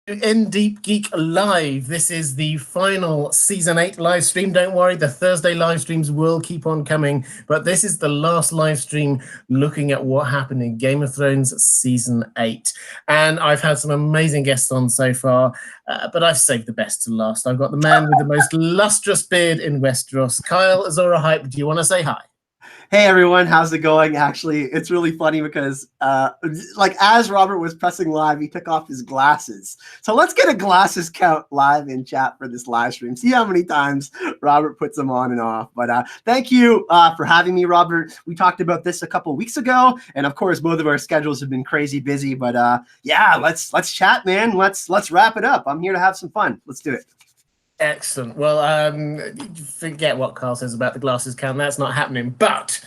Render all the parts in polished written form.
In Deep Geek Live. This is the final Season 8 live stream. Don't worry, the Thursday live streams will keep on coming, but this is the last live stream looking at what happened in Game of Thrones Season 8. And I've had some amazing guests on so far, but I've saved the best to last. I've got the man with the most lustrous beard in Westeros, Kyle Azor Ahype. Do you want to say hi? Hey everyone, how's it going? Actually, it's really funny because as Robert was pressing live, he took off his glasses. So let's get a glasses count live in chat for this live stream. See how many times Robert puts them on and off. But thank you for having me, Robert. We talked about this a couple weeks ago, and of course, both of our schedules have been crazy busy. But yeah, let's chat, man. Let's wrap it up. I'm here to have some fun. Let's do it. Excellent. Well, forget what Carl says about the glasses count. That's not happening. But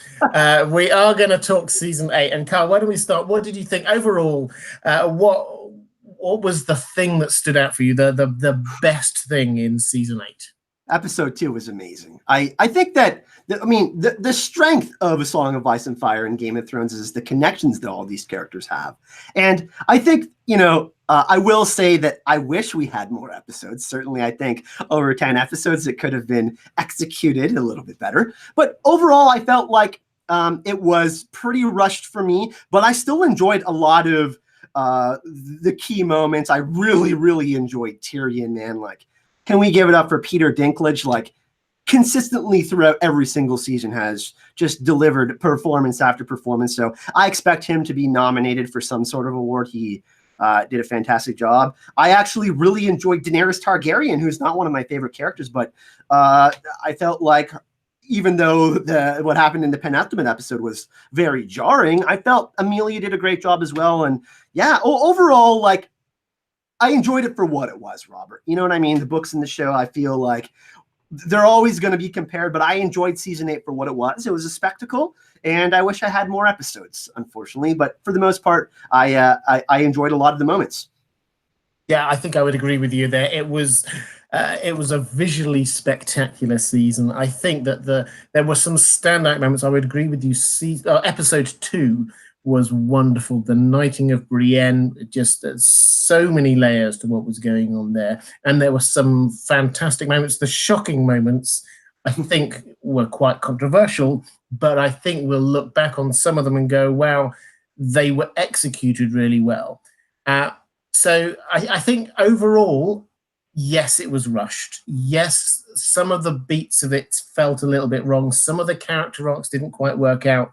we are going to talk Season 8. And Carl, why don't we start? What did you think overall? What was the thing that stood out for you? The best thing in Season 8? Episode 2 was amazing. I think that the strength of A Song of Ice and Fire and Game of Thrones is the connections that all these characters have. And I think, I will say that I wish we had more episodes. Certainly, I think over 10 episodes, it could have been executed a little bit better. But overall, I felt like it was pretty rushed for me, but I still enjoyed a lot of the key moments. I really, really enjoyed Tyrion, man. Like, can we give it up for Peter Dinklage? Like, consistently throughout every single season has just delivered performance after performance. So I expect him to be nominated for some sort of award. He did a fantastic job. I actually really enjoyed Daenerys Targaryen, who's not one of my favorite characters, but I felt like even though what happened in the penultimate episode was very jarring, I felt Amelia did a great job as well. And yeah, overall, like, I enjoyed it for what it was, Robert. You know what I mean? The books and the show, I feel like they're always going to be compared, but I enjoyed Season 8 for what it was. It was a spectacle, and I wish I had more episodes, unfortunately. But for the most part, I enjoyed a lot of the moments. Yeah, I think I would agree with you there. It was a visually spectacular season. I think that there were some standout moments. I would agree with you. Episode 2 was wonderful. The knighting of Brienne, just so many layers to what was going on there. And there were some fantastic moments. The shocking moments, I think, were quite controversial, but I think we'll look back on some of them and go, wow, they were executed really well. So I think overall, yes, it was rushed. Yes, some of the beats of it felt a little bit wrong. Some of the character arcs didn't quite work out.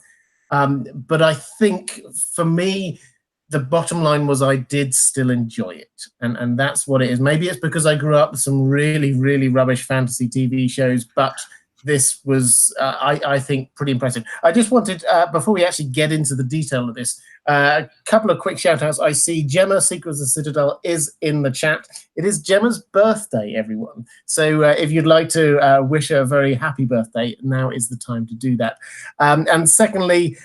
But I think for me, the bottom line was I did still enjoy it. And that's what it is. Maybe it's because I grew up with some really, really rubbish fantasy TV shows, but this was, I think, pretty impressive. I just wanted, before we actually get into the detail of this, a couple of quick shout outs. I see Gemma, Secrets of the Citadel, is in the chat. It is Gemma's birthday, everyone. So if you'd like to wish her a very happy birthday, now is the time to do that. And secondly,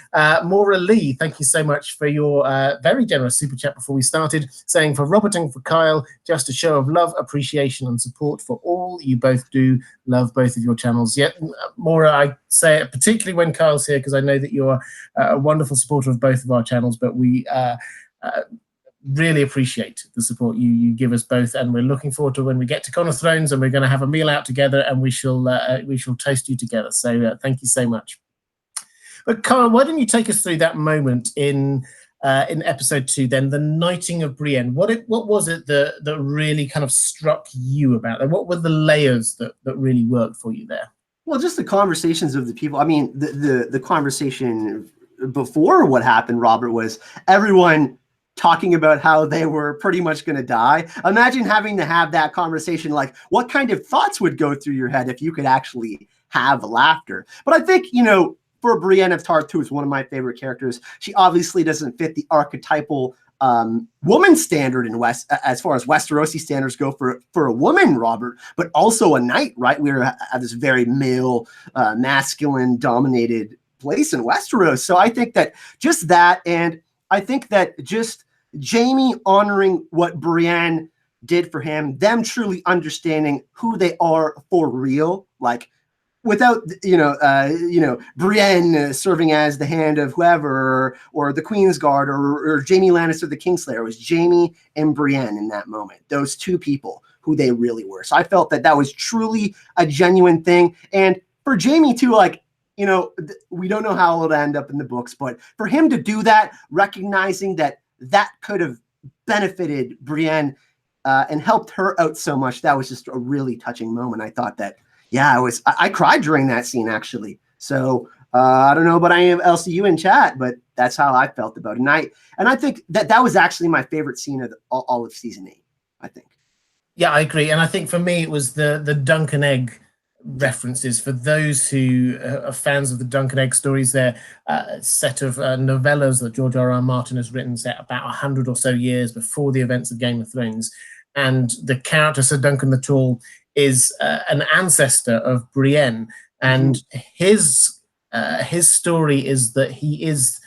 Maura Lee, thank you so much for your very generous super chat before we started, saying for Robert and for Kyle, just a show of love, appreciation, and support for all you both do. Love both of your channels. Yet, Maura, I say it particularly when Kyle's here, because I know that you're a wonderful supporter of both of our channels, but we really appreciate the support you give us both, and we're looking forward to when we get to Con of Thrones and we're going to have a meal out together, and we shall toast you together. So thank you so much. But Kyle, why don't you take us through that moment in episode 2, then the knighting of Brienne? What was it that really kind of struck you about that? What were the layers that really worked for you there? Well, just the conversations of the people. I mean, the conversation before what happened, Robert, was everyone talking about how they were pretty much going to die. Imagine having to have that conversation. Like, what kind of thoughts would go through your head if you could actually have laughter? But I think, for Brienne of Tarth, who is one of my favorite characters, she obviously doesn't fit the archetypal woman standard as far as Westerosi standards go for a woman, Robert, but also a knight, right? We're at this very male, masculine dominated place in Westeros. So I think that just that, and I think that just Jaime honoring what Brienne did for him, them truly understanding who they are for real, like without Brienne serving as the hand of whoever, or the Queen's Guard, or Jaime Lannister, the Kingslayer. It was Jaime and Brienne in that moment. Those two people, who they really were. So I felt that that was truly a genuine thing. And for Jaime too, like, we don't know how it'll end up in the books, but for him to do that, recognizing that that could have benefited Brienne and helped her out so much, that was just a really touching moment. I thought that, I cried during that scene, actually. So I don't know about any else of you in chat, but that's how I felt about it. And I think that was actually my favorite scene of all of season 8, I think. Yeah, I agree. And I think for me, it was the Dunk and Egg references. For those who are fans of the Dunk and Egg stories, they're a set of novellas that George R.R. Martin has written, set about 100 or so years before the events of Game of Thrones. And the character Sir Duncan the Tall is an ancestor of Brienne. And his story is that he is,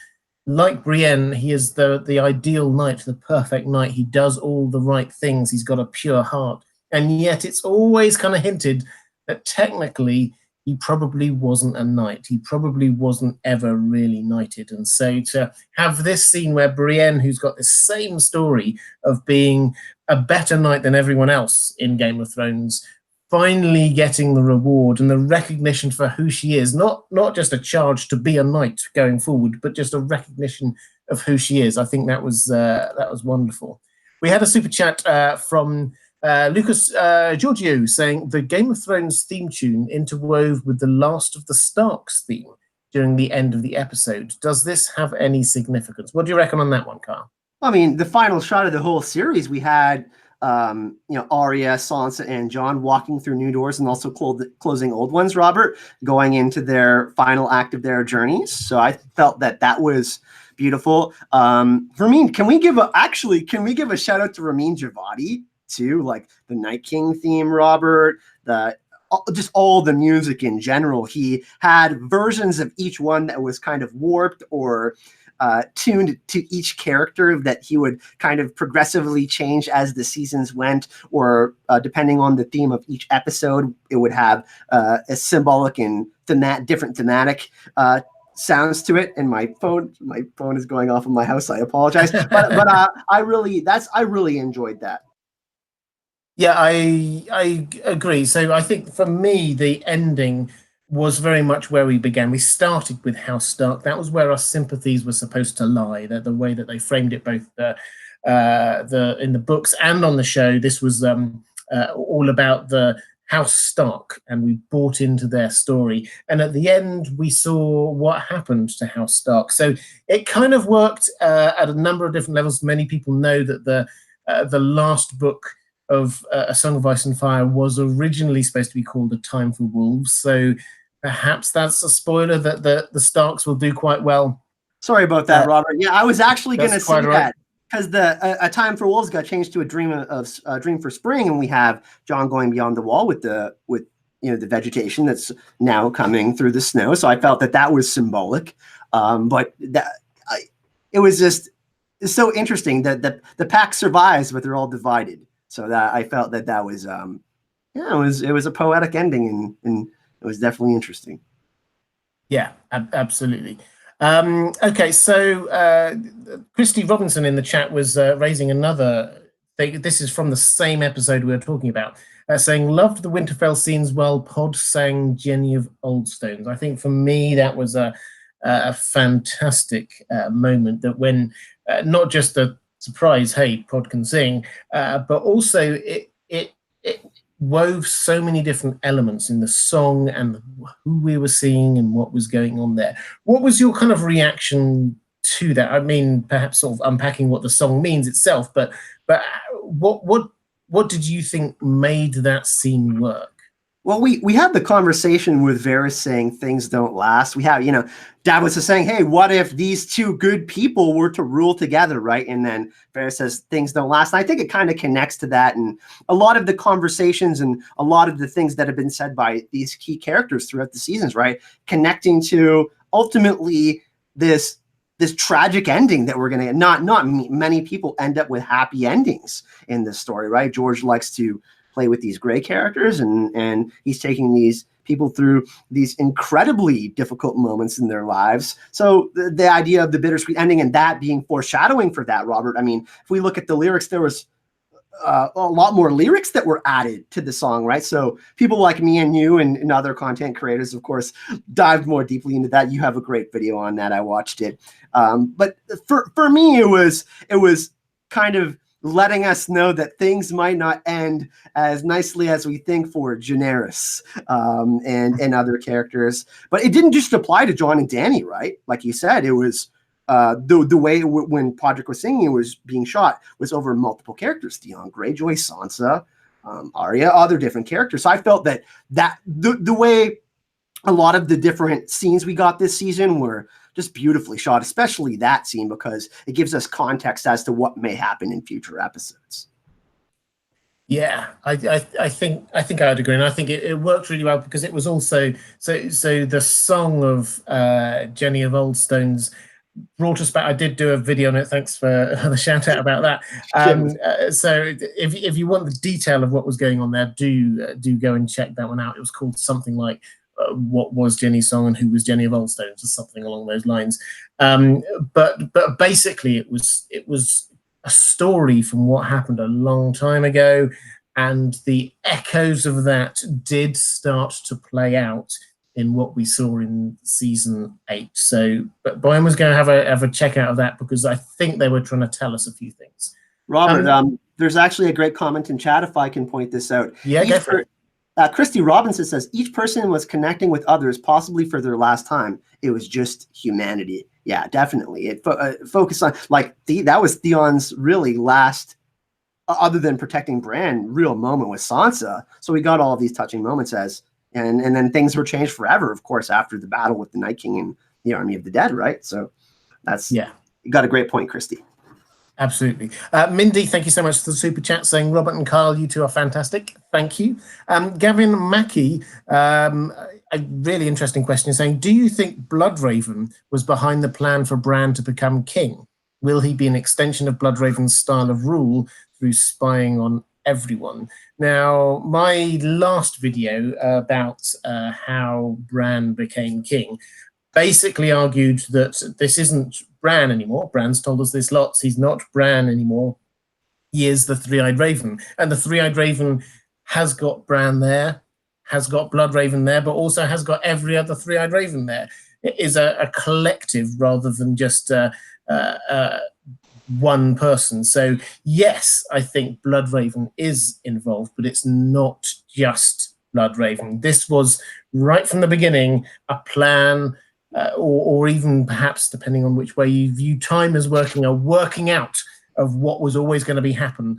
like Brienne, he is the ideal knight, the perfect knight. He does all the right things. He's got a pure heart. And yet it's always kind of hinted that technically he probably wasn't a knight. He probably wasn't ever really knighted. And so to have this scene where Brienne, who's got the same story of being a better knight than everyone else in Game of Thrones, finally getting the reward and the recognition for who she is, not just a charge to be a knight going forward, but just a recognition of who she is. I think that was wonderful. We had a super chat from Lucas Giorgio saying the Game of Thrones theme tune interwove with the Last of the Starks theme during the end of the episode. Does this have any significance? What do you reckon on that one, Carl? I mean, the final shot of the whole series, we had Arya, Sansa, and Jon walking through new doors and also closing old ones, Robert, going into their final act of their journeys. So I felt that was beautiful. Ramin, can we give a shout out to Ramin Djawadi too? Like the Night King theme, Robert, just all the music in general. He had versions of each one that was kind of warped or tuned to each character that he would kind of progressively change as the seasons went, or depending on the theme of each episode, it would have a symbolic and different thematic sounds to it. And my phone is going off in my house. I apologize, but I really enjoyed that. Yeah, I agree. So I think for me, the ending was very much where we began. We started with House Stark. That was where our sympathies were supposed to lie. The way that they framed it, both in the books and on the show, this was all about the House Stark, and we bought into their story. And at the end, we saw what happened to House Stark. So it kind of worked at a number of different levels. Many people know that the last book of A Song of Ice and Fire was originally supposed to be called A Time for Wolves. So perhaps that's a spoiler that the Starks will do quite well. Sorry about that, Robert. Yeah, I was actually going to say that, because A Time for Wolves got changed to a Dream for Spring, and we have Jon going beyond the wall with the vegetation that's now coming through the snow. So I felt that was symbolic, but it was just so interesting that the pack survives, but they're all divided. So that I felt that was it was a poetic ending, and it was definitely interesting. Yeah, absolutely. Okay, so Christy Robinson in the chat was raising another thing. This is from the same episode we were talking about, saying, loved the Winterfell scenes while Pod sang Jenny of Oldstones. I think for me, that was a fantastic moment, that when not just the surprise, hey, Pod can sing, but also it wove so many different elements in the song and who we were seeing and what was going on there. What was your kind of reaction to that? I mean, perhaps sort of unpacking what the song means itself, but what did you think made that scene work? Well, we had the conversation with Varys saying things don't last. We have, Davos is saying, hey, what if these two good people were to rule together, right? And then Varys says things don't last. And I think it kind of connects to that. And a lot of the conversations and a lot of the things that have been said by these key characters throughout the seasons, right? Connecting to ultimately this tragic ending that we're going to get. Not many people end up with happy endings in this story, right? George likes to play with these gray characters, and he's taking these people through these incredibly difficult moments in their lives. So the idea of the bittersweet ending and that being foreshadowing for that, Robert, I mean, if we look at the lyrics, there was a lot more lyrics that were added to the song, right? So people like me and you and other content creators, of course, dived more deeply into that. You have a great video on that. I watched it. But for me, it was kind of letting us know that things might not end as nicely as we think for Daenerys and other characters. But it didn't just apply to Jon and Dany, right? Like you said, it was the way when Podrick was singing, it was being shot was over multiple characters: Theon Greyjoy, Sansa, Arya, other different characters. So I felt that the way a lot of the different scenes we got this season were just beautifully shot, especially that scene, because it gives us context as to what may happen in future episodes. Yeah, I think I would agree, and I think it worked really well because it was also so the song of Jenny of Oldstones brought us back. I did do a video on it. Thanks for the shout out about that. So if you want the detail of what was going on there, do go and check that one out. It was called something like what was Jenny's song and who was Jenny of Oldstones, or something along those lines. But basically, it was a story from what happened a long time ago, and the echoes of that did start to play out in what we saw in season 8. So, but Brian was going to have a check out of that because I think they were trying to tell us a few things. Robert, there's actually a great comment in chat if I can point this out. Yeah, go for it. Christy Robinson says each person was connecting with others, possibly for their last time. It was just humanity. Yeah, definitely. It focused on that was Theon's really last, other than protecting Bran, real moment with Sansa. So we got all of these touching moments and then things were changed forever, of course, after the battle with the Night King and the Army of the Dead, right? So you got a great point, Christy. Absolutely. Mindy, thank you so much for the super chat saying, Robert and Carl, you two are fantastic. Thank you. Gavin Mackey, a really interesting question, saying, do you think Bloodraven was behind the plan for Bran to become king? Will he be an extension of Bloodraven's style of rule through spying on everyone? Now, my last video about how Bran became king basically argued that this isn't Bran anymore. Bran's told us this lots. He's not Bran anymore. He is the Three-Eyed Raven. And the Three-Eyed Raven has got Bran there, has got Bloodraven there, but also has got every other Three-Eyed Raven there. It is a collective rather than just one person. So yes, I think Bloodraven is involved, but it's not just Bloodraven. This was right from the beginning a plan, or even perhaps, depending on which way you view time as working, a working out of what was always going to be happening,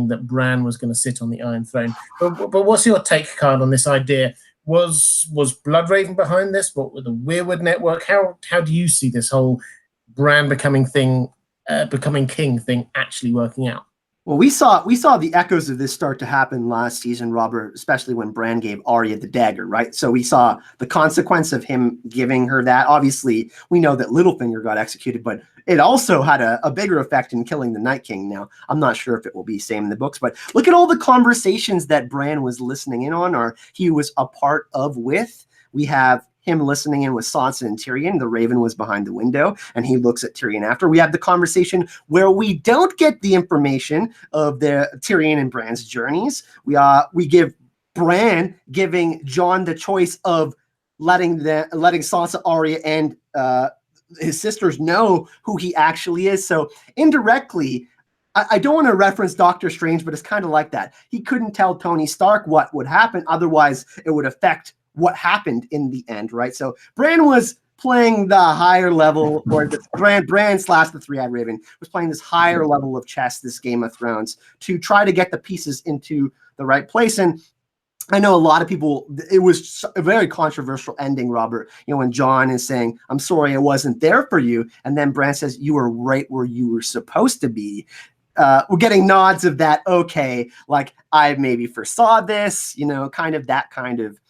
that Bran was going to sit on the Iron Throne. But what's your take, Carl, on this idea? Was Bloodraven behind this? What were the Weirwood Network? How do you see this whole Bran becoming king thing actually working out? Well, we saw the echoes of this start to happen last season, Robert, especially when Bran gave Arya the dagger, right? So we saw the consequence of him giving her that. Obviously, we know that Littlefinger got executed, but it also had a bigger effect in killing the Night King. Now, I'm not sure if it will be same in the books, but look at all the conversations that Bran was listening in on, or he was a part of with. We have him listening in with Sansa and Tyrion. The Raven was behind the window, and he looks at Tyrion after. We have the conversation where we don't get the information of the Tyrion and Bran's journeys. We give Bran giving Jon the choice of letting Sansa, Arya, and his sisters know who he actually is. So indirectly, I don't want to reference Doctor Strange, but it's kind of like that. He couldn't tell Tony Stark what would happen, otherwise it would affect what happened in the end, right? So Bran was playing the higher level, or the Bran slash the Three-Eyed Raven was playing this higher level of chess, this Game of Thrones, to try to get the pieces into the right place. And I know a lot of people, it was a very controversial ending, Robert, when Jon is saying, I'm sorry I wasn't there for you. And then Bran says, you were right where you were supposed to be. We're getting nods of that. Okay, like I maybe foresaw this, kind of that kind of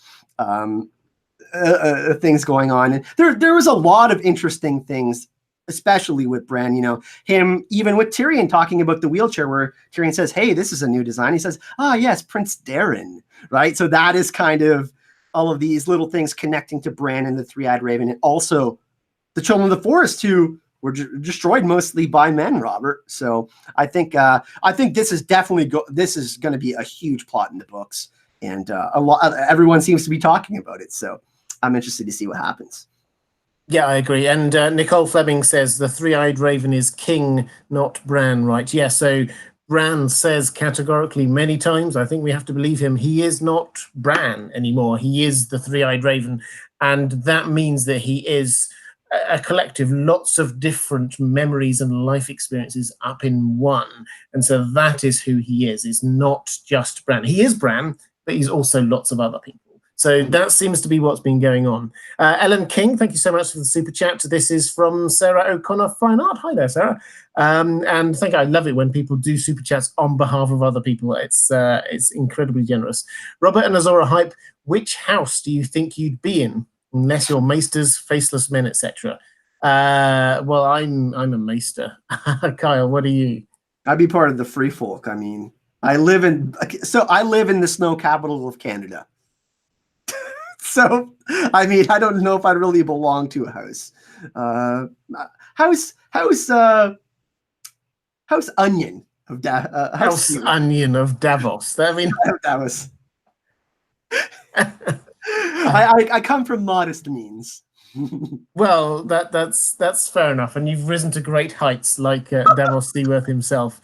things going on. And there was a lot of interesting things especially with Bran, you know, him, even with Tyrion talking about the wheelchair, where Tyrion says, hey, this is a new design. He says, ah, yes, Prince Darren, right? So that is kind of all of these little things connecting to Bran and the Three-Eyed Raven, and also the Children of the Forest, who were destroyed mostly by men, Robert. So I think this is definitely this is going to be a huge plot in the books, and everyone seems to be talking about it. So I'm interested to see what happens. Yeah, I agree. And Nicole Fleming says the Three-Eyed Raven is king, not Bran, right? Yeah, so Bran says categorically many times, I think we have to believe him, he is not Bran anymore. He is the Three-Eyed Raven. And that means that he is a collective, lots of different memories and life experiences up in one. And so that is who he is. It's not just Bran. He is Bran, but he's also lots of other people. So that seems to be what's been going on. Ellen King, thank you so much for the super chat. This is from Sarah O'Connor Fine Art. Hi there, Sarah. And I love it when people do super chats on behalf of other people. It's incredibly generous. Robert and Azor Ahype, which house do you think you'd be in, unless you're maesters, faceless men, etc.? Well, I'm a maester. Kyle, what are you? I'd be part of the free folk. I mean, I live in the snow capital of Canada. So, I mean, I don't know if I'd really belong to a house. House Onion of House Onion of Davos. I mean, Davos. I come from modest means. Well, that's fair enough, and you've risen to great heights, like Davos Seaworth himself.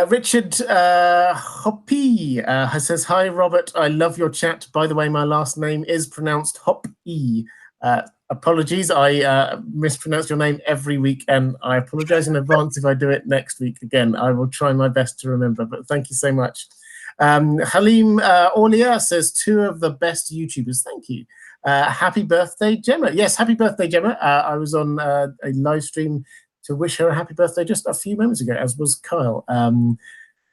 Richard Hoppy says, hi, Robert. I love your chat. By the way, my last name is pronounced Hop-E. Apologies, I mispronounce your name every week, and I apologize in advance if I do it next week again. I will try my best to remember, but thank you so much. Halim Aulia says, two of the best YouTubers. Thank you. Happy birthday, Gemma. Yes, happy birthday, Gemma. I was on a live stream to wish her a happy birthday just a few moments ago, as was Kyle.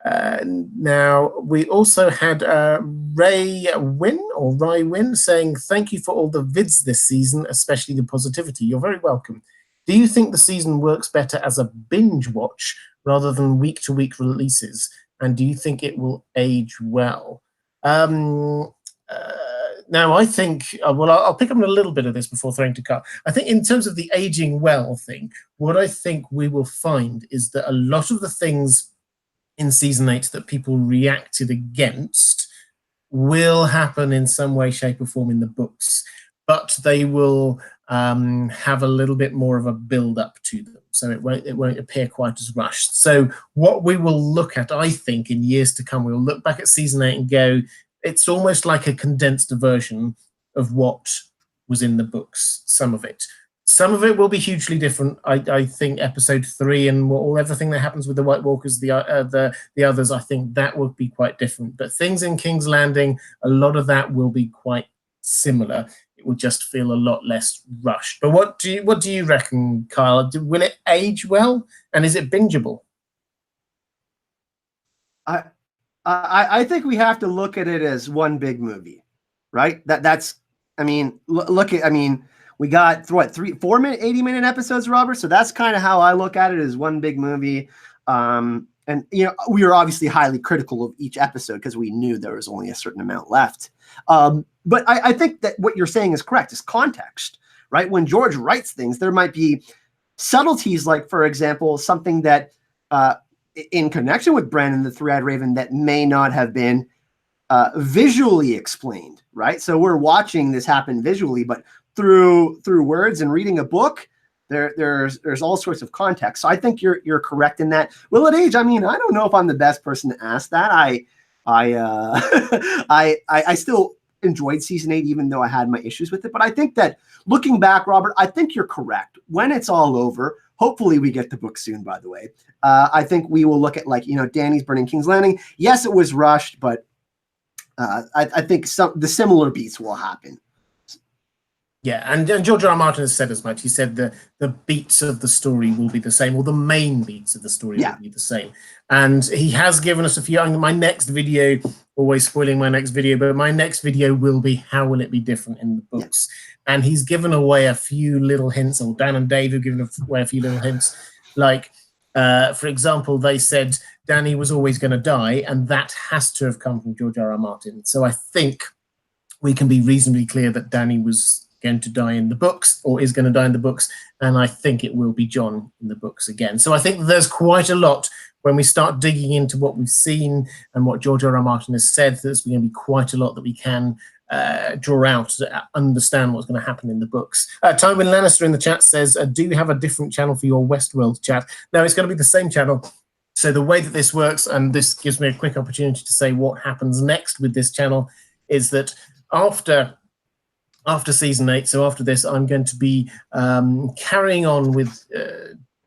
Now, we also had Ray Wynn saying, thank you for all the vids this season, especially the positivity. You're very welcome. Do you think the season works better as a binge watch rather than week-to-week releases? And do you think it will age well? Now, I think, well, I'll pick up on a little bit of this before throwing to Carl. I think in terms of the aging well thing, what I think we will find is that a lot of the things in season 8 that people reacted against will happen in some way, shape, or form in the books, but they will have a little bit more of a build-up to them. So it won't appear quite as rushed. So what we will look at, I think, in years to come, we'll look back at season 8 and go, it's almost like a condensed version of what was in the books, some of it. Some of it will be hugely different. I think episode 3 and everything that happens with the White Walkers, the others, I think that will be quite different. But things in King's Landing, a lot of that will be quite similar. It will just feel a lot less rushed. But what do you reckon, Kyle? Will it age well, and is it bingeable? I think we have to look at it as one big movie, right? That's I mean, we got 4 80-minute episodes, Robert. So that's kind of how I look at it, as one big movie. And you know, we were obviously highly critical of each episode because we knew there was only a certain amount left. But I think that what you're saying is correct. Is context, right? When George writes things, there might be subtleties, like, for example, something that in connection with Bran and the Three-Eyed Raven that may not have been visually explained, right? So we're watching this happen visually, but through words and reading a book, there's all sorts of context. So I think you're correct in that. Will it age? I mean, I don't know if I'm the best person to ask that. I still enjoyed season 8, even though I had my issues with it. But I think that looking back, Robert, I think you're correct. When it's all over, hopefully we get the book soon, by the way. I think we will look at, like, you know, Dany's burning King's Landing. Yes, it was rushed, but I think the similar beats will happen. Yeah, and George R. R. Martin has said as much. He said the beats of the story will be the same, or the main beats of the story will be the same. And he has given us a few. My next video always spoiling my next video, but my next video will be how will it be different in the books? Yeah. And he's given away a few little hints, or Dan and Dave have given away a few little hints. Like, for example, they said Dany was always going to die, and that has to have come from George R.R. Martin. So I think we can be reasonably clear that Dany was going to die in the books, or is going to die in the books, and I think it will be Jon in the books again. So I think there's quite a lot when we start digging into what we've seen and what George R.R. Martin has said. There's going to be quite a lot that we can draw out to understand what's going to happen in the books. Tywin Lannister in the chat says, do you have a different channel for your Westworld chat? No, it's going to be the same channel. So the way that this works, and this gives me a quick opportunity to say what happens next with this channel, is that after season 8, so after this, I'm going to be carrying on with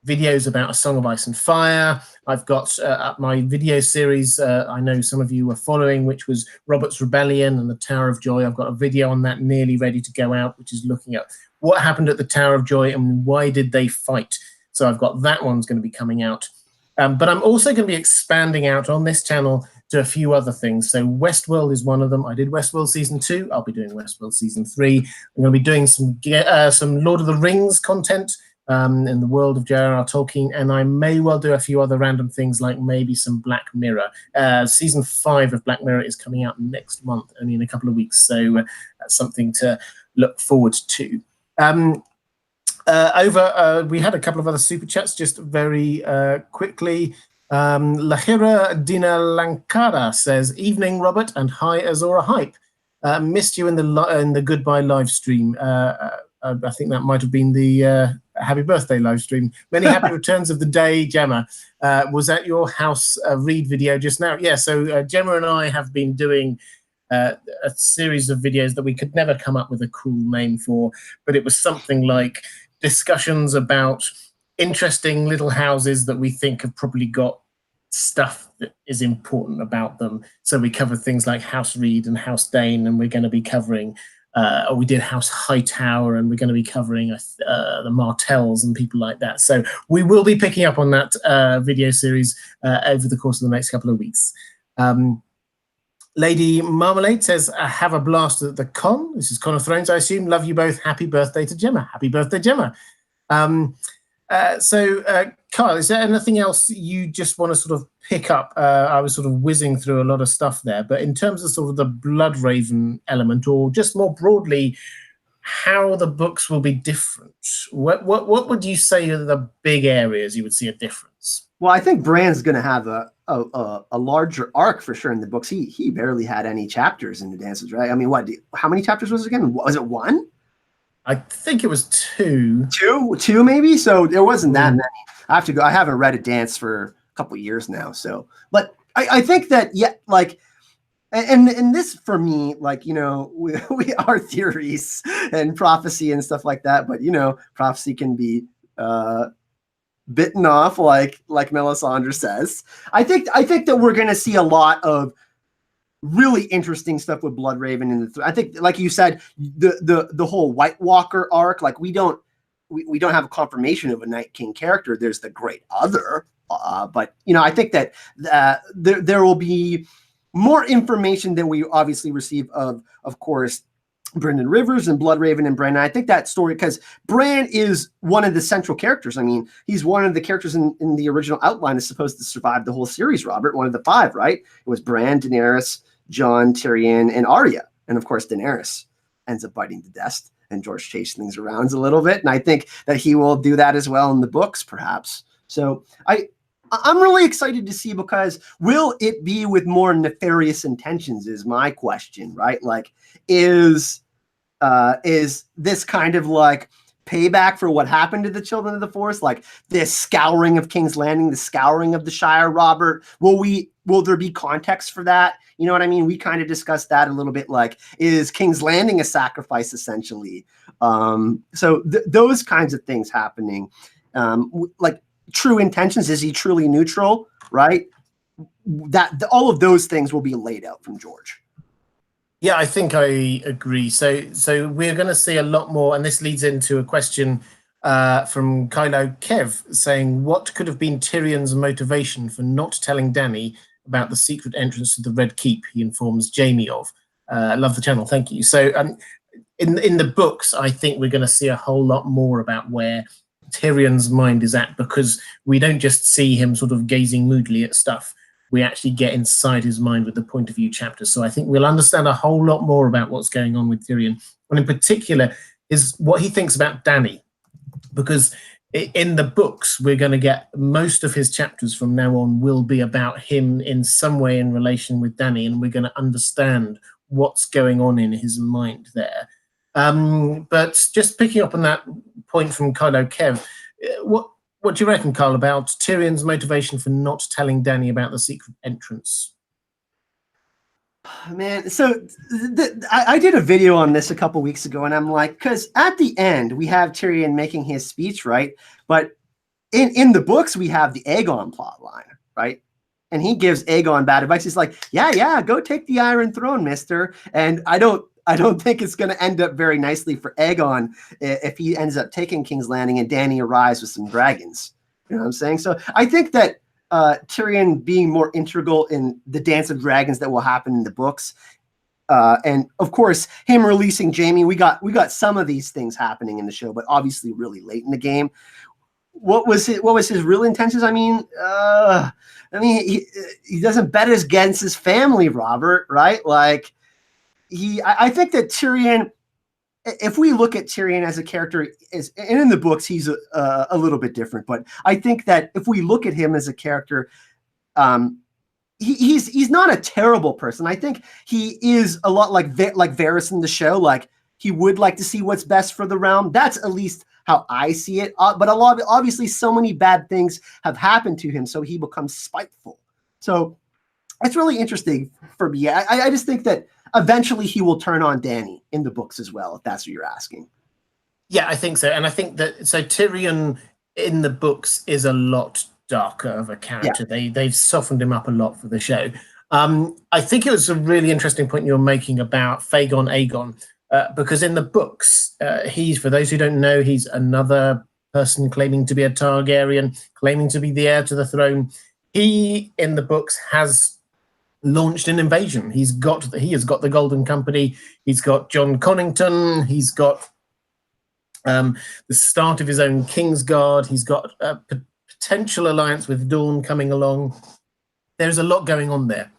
videos about A Song of Ice and Fire. I've got my video series, I know some of you were following, which was Robert's Rebellion and the Tower of Joy. I've got a video on that nearly ready to go out, which is looking at what happened at the Tower of Joy and why did they fight. So I've got that one's going to be coming out. But I'm also going to be expanding out on this channel to a few other things. So Westworld is one of them. I did Westworld Season 2. I'll be doing Westworld Season 3. I'm going to be doing some Lord of the Rings content in the world of J.R.R. Tolkien, and I may well do a few other random things, like maybe some Black Mirror. Season 5 of Black Mirror is coming out next month, only in a couple of weeks, so that's something to look forward to. We had a couple of other super chats just very quickly. Lahira Dina Lankara says, "Evening, Robert, and hi, Azor Ahype. Missed you in the goodbye live stream. I think that might have been the happy birthday live stream. Many happy returns of the day, Gemma. Was at your house read video just now? Yeah, so Gemma and I have been doing a series of videos that we could never come up with a cool name for, but it was something like discussions about interesting little houses that we think have probably got stuff that is important about them. So we covered things like House Reed and House Dane, and we're going to be covering, we did House Hightower, and we're going to be covering the Martells and people like that. So we will be picking up on that video series over the course of the next couple of weeks. Lady Marmalade says, have a blast at the con. This is Con of Thrones, I assume. Love you both. Happy birthday to Gemma. Happy birthday, Gemma. Kyle, is there anything else you just want to sort of pick up? I was sort of whizzing through a lot of stuff there, but in terms of sort of the Blood Raven element, or just more broadly, how the books will be different, what would you say are the big areas you would see a difference? Well, I think Bran's going to have a larger arc for sure in the books. He barely had any chapters in the Dances, right? I mean, how many chapters was it again? Was it 1? I think it was 2. Two maybe. So there wasn't that many. I have to go. I haven't read a Dance for a couple of years now. So, but I think that, yeah, like, and this for me, like, you know, we are theories and prophecy and stuff like that, but you know, prophecy can be bitten off, like Melisandre says. I think that we're going to see a lot of really interesting stuff with Blood Raven, and I think, like you said, the whole White Walker arc. Like we don't have a confirmation of a Night King character. There's the Great Other, but you know, I think that there will be more information than we obviously receive of course, Brynden Rivers and Blood Raven and Bran. I think that story, because Bran is one of the central characters. I mean, he's one of the characters in the original outline is supposed to survive the whole series, Robert. One of the 5, right? It was Bran, Daenerys, Jon, Tyrion, and Arya. And of course, Daenerys ends up biting the dust, and George chased things around a little bit. And I think that he will do that as well in the books, perhaps. So I'm really excited to see, because will it be with more nefarious intentions is my question, right? Like, is this kind of like payback for what happened to the Children of the Forest? Like this scouring of King's Landing, the scouring of the Shire, Robert? Will there be context for that? You know what I mean? We kind of discussed that a little bit. Like, is King's Landing a sacrifice essentially? So those kinds of things happening. Like true intentions. Is he truly neutral? Right? All of those things will be laid out from George. Yeah, I think I agree. So we're going to see a lot more, and this leads into a question from Kylo Kev saying, what could have been Tyrion's motivation for not telling Dany about the secret entrance to the Red Keep he informs Jaime of. Love the channel, thank you. So in the books, I think we're going to see a whole lot more about where Tyrion's mind is at, because we don't just see him sort of gazing moodily at stuff. We actually get inside his mind with the point of view chapters. So I think we'll understand a whole lot more about what's going on with Tyrion, and in particular is what he thinks about Dany, because in the books we're going to get most of his chapters from now on will be about him in some way in relation with Dany, and we're going to understand what's going on in his mind there. But just picking up on that point from Kylo Kev, what do you reckon, Carl, about Tyrion's motivation for not telling Dany about the secret entrance? Man, so I did a video on this a couple weeks ago, and I'm like, because at the end we have Tyrion making his speech, right? But in the books we have the Aegon plot line, right? And he gives Aegon bad advice. He's like, yeah, go take the Iron Throne, mister. And I don't think it's going to end up very nicely for Aegon if he ends up taking King's Landing and Dany arrives with some dragons. You know what I'm saying? So I think that Tyrion being more integral in the Dance of Dragons that will happen in the books, and of course him releasing Jaime, we got some of these things happening in the show, but obviously really late in the game. What was his real intentions? I mean, he doesn't bet against his family, Robert, right? Like I think that Tyrion, if we look at Tyrion as a character, and in the books he's a little bit different, but I think that if we look at him as a character, he's not a terrible person. I think he is a lot like Varys in the show. Like, he would like to see what's best for the realm. That's at least how I see it. But obviously so many bad things have happened to him, so he becomes spiteful. So it's really interesting for me. I just think that eventually he will turn on Dany in the books as well, if that's what you're asking. Yeah, I think so. And I think that so Tyrion in the books is a lot darker of a character. Yeah. They've softened him up a lot for the show. I think it was a really interesting point you were making about Aegon, because in the books, he's, for those who don't know, he's another person claiming to be a Targaryen, claiming to be the heir to the throne. He, in the books, has launched an invasion. He has got the Golden Company. He's got John Connington. He's got the start of his own Kingsguard. He's got a potential alliance with Dawn coming along. There's a lot going on there.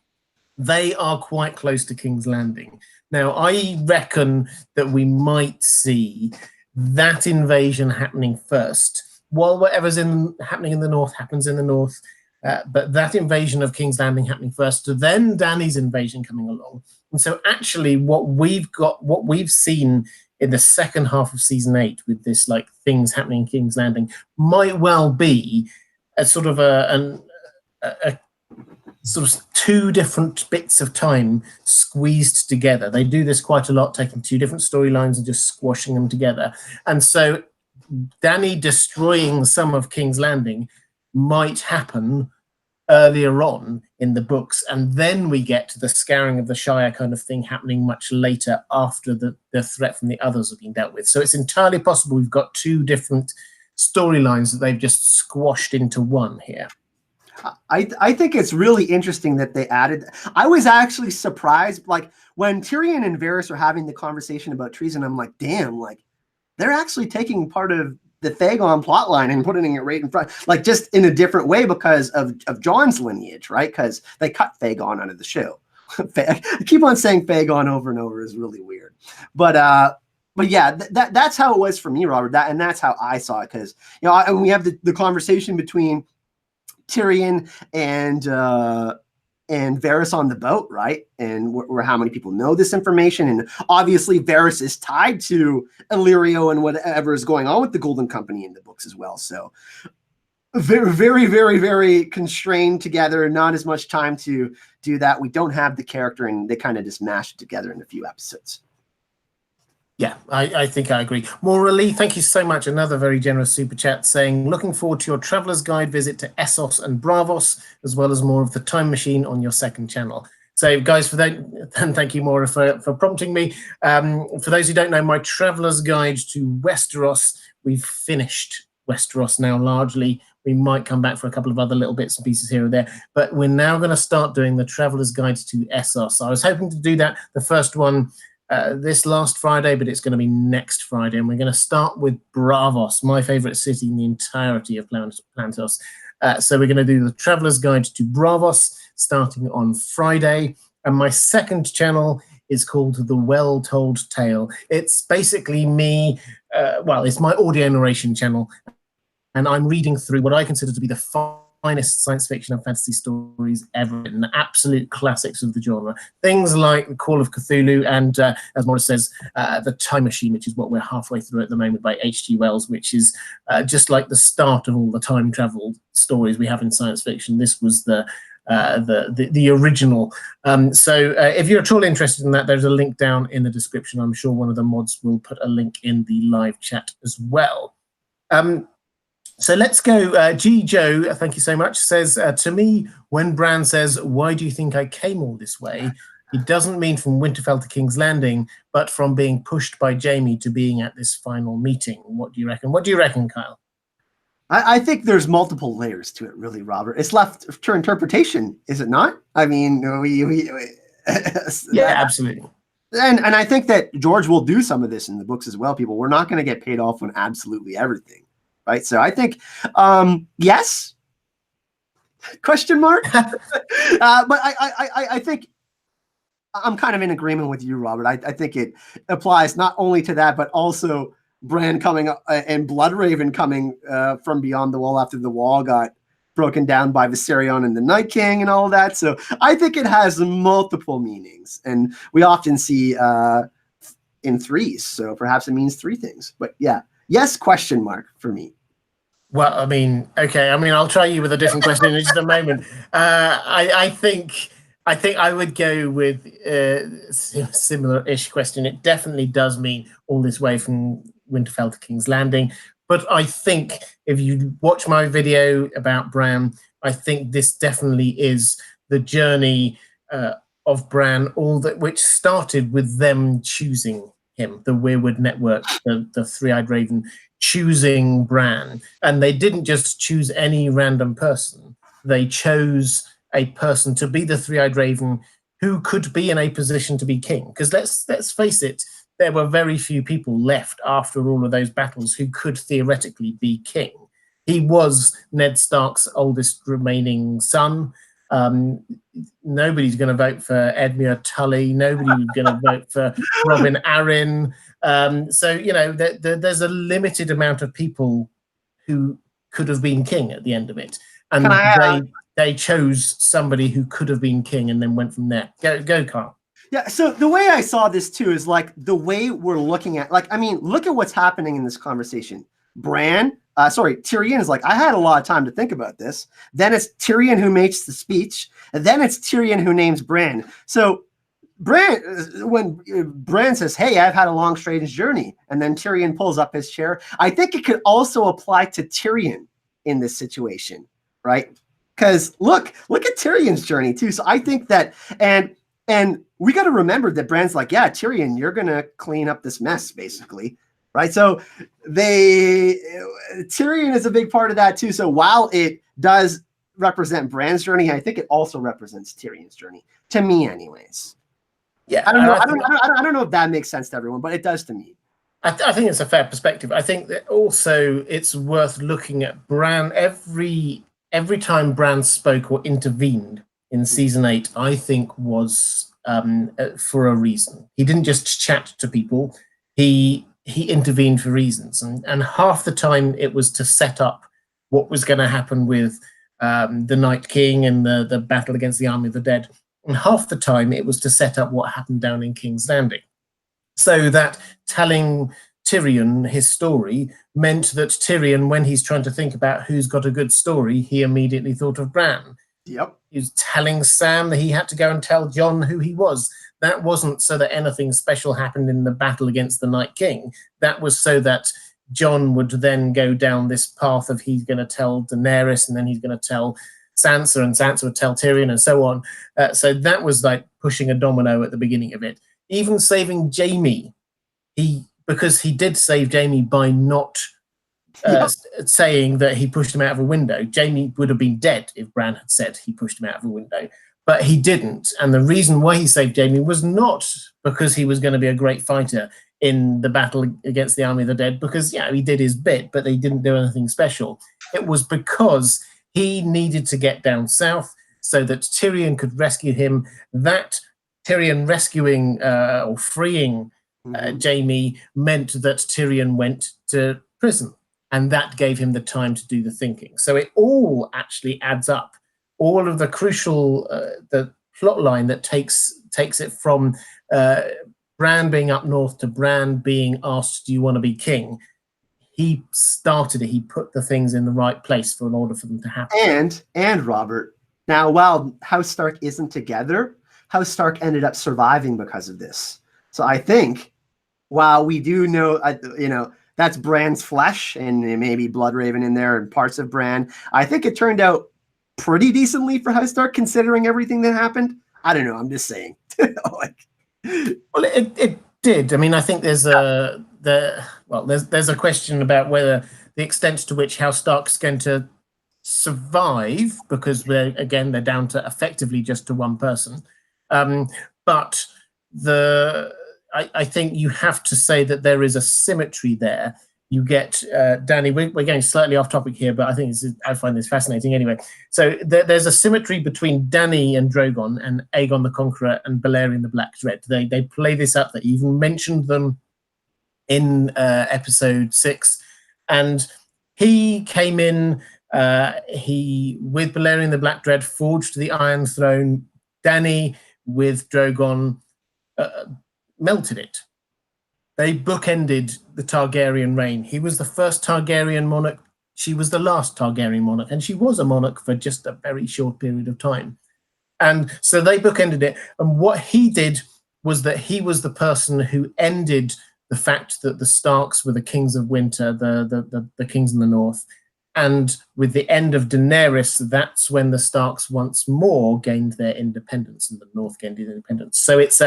They are quite close to King's Landing. Now, I reckon that we might see that invasion happening first, while whatever's happening in the north happens in the north. But that invasion of King's Landing happening first, then Dany's invasion coming along. And so actually what we've seen in the second half of season 8 with this, like, things happening in King's Landing might well be a sort of a sort of two different bits of time squeezed together. They do this quite a lot, taking two different storylines and just squashing them together. And so Dany destroying some of King's Landing might happen earlier on in the books, and then we get to the scouring of the Shire kind of thing happening much later after the threat from the others have been dealt with. So it's entirely possible we've got two different storylines that they've just squashed into one here. I think it's really interesting that they added. I was actually surprised, like, when Tyrion and Varys are having the conversation about treason, I'm like, damn, like, they're actually taking part of the Aegon plotline and putting it right in front, like, just in a different way because of Jon's lineage, right? Because they cut Aegon out of the show. I keep on saying Aegon over and over is really weird, but yeah, that's how it was for me, Robert. And that's how I saw it, because, you know, and we have the conversation between Tyrion and Varys on the boat, right? And where how many people know this information, and obviously Varys is tied to Illyrio and whatever is going on with the Golden Company in the books as well. So very, very, very, very constrained together. Not as much time to do that. We don't have the character, and they kind of just mashed it together in a few episodes. Yeah, I think I agree. Maura Lee, thank you so much. Another very generous super chat saying, looking forward to your Traveler's Guide visit to Essos and Bravos, as well as more of the Time Machine on your second channel. So, guys, for that, and thank you, Maura, for prompting me. For those who don't know, my Traveler's Guide to Westeros, we've finished Westeros now largely. We might come back for a couple of other little bits and pieces here and there. But we're now going to start doing the Traveler's Guide to Essos. I was hoping to do that, the first one, this last Friday, but it's going to be next Friday. And we're going to start with Braavos, my favorite city in the entirety of Planetos. So we're going to do the Traveler's Guide to Braavos starting on Friday. And my second channel is called The Well Told Tale. It's basically me, it's my audio narration channel. And I'm reading through what I consider to be the finest science fiction and fantasy stories ever written, the absolute classics of the genre. Things like The Call of Cthulhu and, as Morris says, The Time Machine, which is what we're halfway through at the moment by H.G. Wells, which is just like the start of all the time travel stories we have in science fiction. This was the original. So if you're at all interested in that, there's a link down in the description. I'm sure one of the mods will put a link in the live chat as well. So let's go. G. Joe, thank you so much, says, to me, when Bran says, "Why do you think I came all this way?" he doesn't mean from Winterfell to King's Landing, but from being pushed by Jaime to being at this final meeting. What do you reckon? What do you reckon, Kyle? I think there's multiple layers to it, really, Robert. It's left to interpretation, is it not? I mean, yeah, absolutely. And I think that George will do some of this in the books as well. People, we're not going to get paid off on absolutely everything. Right, so I think yes, question mark. But I think I'm kind of in agreement with you, Robert. I think it applies not only to that, but also Bran coming and Bloodraven coming from beyond the wall after the wall got broken down by Viserion and the Night King and all of that. So I think it has multiple meanings, and we often see in threes. So perhaps it means three things. But yeah, yes, question mark for me. Well, I mean, okay. I mean, I'll try you with a different question in just a moment. I think I would go with a similar-ish question. It definitely does mean all this way from Winterfell to King's Landing. But I think if you watch my video about Bran, I think this definitely is the journey of Bran, which started with them choosing him, the Weirwood Network, the Three-Eyed Raven, choosing Bran. And they didn't just choose any random person. They chose a person to be the Three-Eyed Raven who could be in a position to be king. Because let's face it, there were very few people left after all of those battles who could theoretically be king. He was Ned Stark's oldest remaining son. Nobody's going to vote for Edmure Tully. Nobody was going to vote for Robin Arryn. So, you know, there's a limited amount of people who could have been king at the end of it. And they chose somebody who could have been king and then went from there. Go, Carl. Yeah, so the way I saw this too is like the way we're looking at, like, I mean, look at what's happening in this conversation. Tyrion is like, I had a lot of time to think about this. Then it's Tyrion who makes the speech, and then it's Tyrion who names Bran. So when Bran says, "Hey, I've had a long, strange journey," and then Tyrion pulls up his chair, I think it could also apply to Tyrion in this situation, right? Because look at Tyrion's journey too. So I think that, and we got to remember that Bran's like, yeah, Tyrion, you're gonna clean up this mess, basically. Right, so Tyrion is a big part of that too. So while it does represent Bran's journey, I think it also represents Tyrion's journey, to me, anyways. Yeah, I don't know. I don't know if that makes sense to everyone, but it does to me. I think it's a fair perspective. I think that also it's worth looking at Bran every time Bran spoke or intervened in season 8. I think was for a reason. He didn't just chat to people. He intervened for reasons, and half the time it was to set up what was going to happen with the Night King and the battle against the Army of the Dead, and half the time it was to set up what happened down in King's Landing. So that telling Tyrion his story meant that Tyrion, when he's trying to think about who's got a good story, he immediately thought of Bran. Yep. He was telling Sam that he had to go and tell Jon who he was. That wasn't so that anything special happened in the battle against the Night King. That was so that Jon would then go down this path of he's going to tell Daenerys, and then he's going to tell Sansa, and Sansa would tell Tyrion, and so on. So that was like pushing a domino at the beginning of it. Even saving Jaime, because he did save Jaime by not Yep. saying that he pushed him out of a window. Jaime would have been dead if Bran had said he pushed him out of a window, but he didn't. And the reason why he saved Jaime was not because he was going to be a great fighter in the battle against the army of the dead, because he did his bit, but he didn't do anything special. It was because he needed to get down south so that Tyrion could rescue him. That Tyrion rescuing or freeing Jaime meant that Tyrion went to prison, and that gave him the time to do the thinking. So it all actually adds up. All of the crucial the plot line that takes it from Bran being up north to Bran being asked, "Do you want to be king?" He started it. He put the things in the right place in order for them to happen. And Robert, now while House Stark isn't together, House Stark ended up surviving because of this. So I think, while we do know, that's Bran's flesh and maybe Bloodraven in there and parts of Bran, I think it turned out pretty decently for House Stark considering everything that happened. I don't know. I'm just saying. Well, it did. I mean, I think there's a question about whether the extent to which House Stark's going to survive, because they're down to effectively just to one person. But I think you have to say that there is a symmetry there. You get Dany. We're getting slightly off topic here, but I think I find this fascinating anyway. So there's a symmetry between Dany and Drogon and Aegon the Conqueror and Balerion the Black Dread. They play this up. They even mentioned them in episode 6, and he came in. He, with Balerion the Black Dread, forged the Iron Throne. Dany, with Drogon, melted it. They bookended the Targaryen reign. He was the first Targaryen monarch. She was the last Targaryen monarch, and she was a monarch for just a very short period of time. And so they bookended it. And what he did was that he was the person who ended the fact that the Starks were the kings of winter, the kings in the north. And with the end of Daenerys, that's when the Starks once more gained their independence and the north gained their independence. So it's